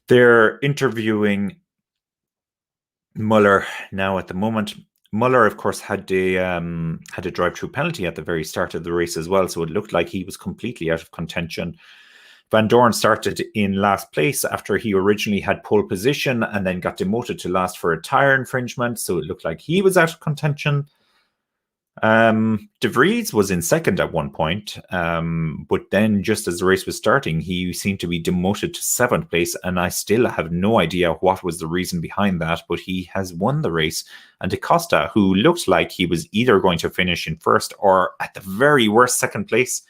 They're interviewing Muller now at the moment. Muller, of course, had a drive-through penalty at the very start of the race as well, so it looked like he was completely out of contention. Van Dorn started in last place after he originally had pole position and then got demoted to last for a tire infringement, so it looked like he was out of contention. De Vries was in second at one point, but then just as the race was starting, he seemed to be demoted to 7th place, and I still have no idea what was the reason behind that, but he has won the race. And Da Costa, who looked like he was either going to finish in first or at the very worst 2nd place,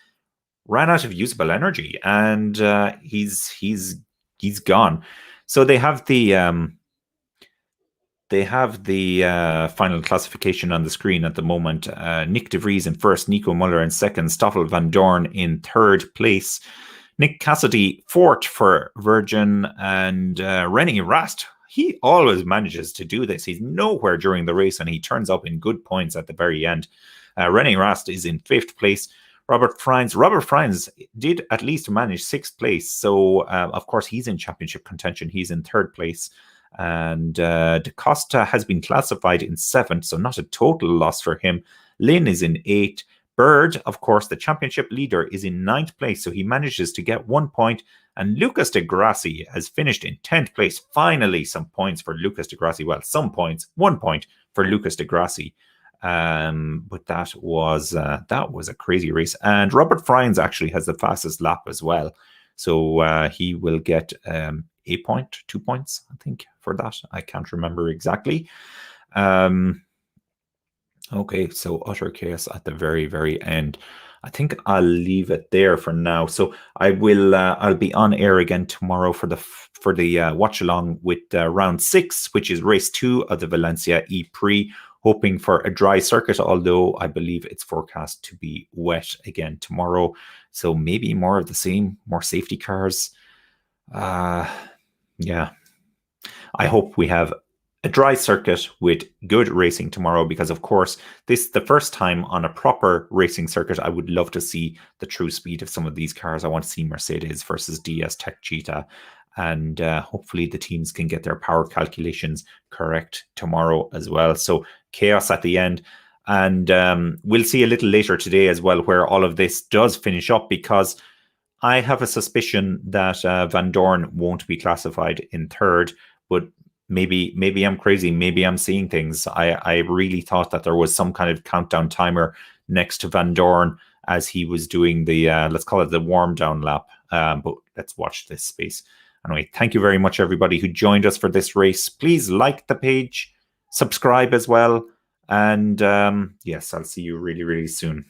ran out of usable energy, and he's gone. So they have the they have the final classification on the screen at the moment. Nick de Vries in first, Nico Muller in second, Stoffel van Dorn in third place, Nick Cassidy fourth for Virgin, and Rennie Rast. He always manages to do this. He's nowhere during the race, and he turns up in good points at the very end. Rennie Rast is in fifth place. Robert Frines did at least manage sixth place. So, of course, he's in championship contention. He's in third place. And Da Costa has been classified in seventh, so not a total loss for him. Lynn is in eighth. Bird, of course, the championship leader, is in ninth place, so he manages to get 1 point. And Lucas de Grassi has finished in 10th place. Finally, some points for Lucas de Grassi. Well, some points, 1 point for Lucas de Grassi. But that was a crazy race. And Robert Frines actually has the fastest lap as well. So he will get a point, 2 points, I think, for that. I can't remember exactly. Okay, so utter chaos at the very, very end. I think I'll leave it there for now. So I will. I'll be on air again tomorrow for the watch along with round 6, which is race 2 of the Valencia E-Prix. Hoping for a dry circuit, although I believe it's forecast to be wet again tomorrow. So maybe more of the same, more safety cars. Yeah, I hope we have a dry circuit with good racing tomorrow, because of course this is the first time on a proper racing circuit. I would love to see the true speed of some of these cars. I want to see Mercedes versus DS Tech Cheetah, and hopefully the teams can get their power calculations correct tomorrow as well. So chaos at the end, and we'll see a little later today as well where all of this does finish up, because I have a suspicion that Van Dorn won't be classified in third, but maybe I'm crazy. Maybe I'm seeing things. I really thought that there was some kind of countdown timer next to Van Dorn as he was doing the, let's call it the warm down lap. But let's watch this space. Anyway, thank you very much, everybody who joined us for this race. Please like the page, subscribe as well. And yes, I'll see you really, really soon.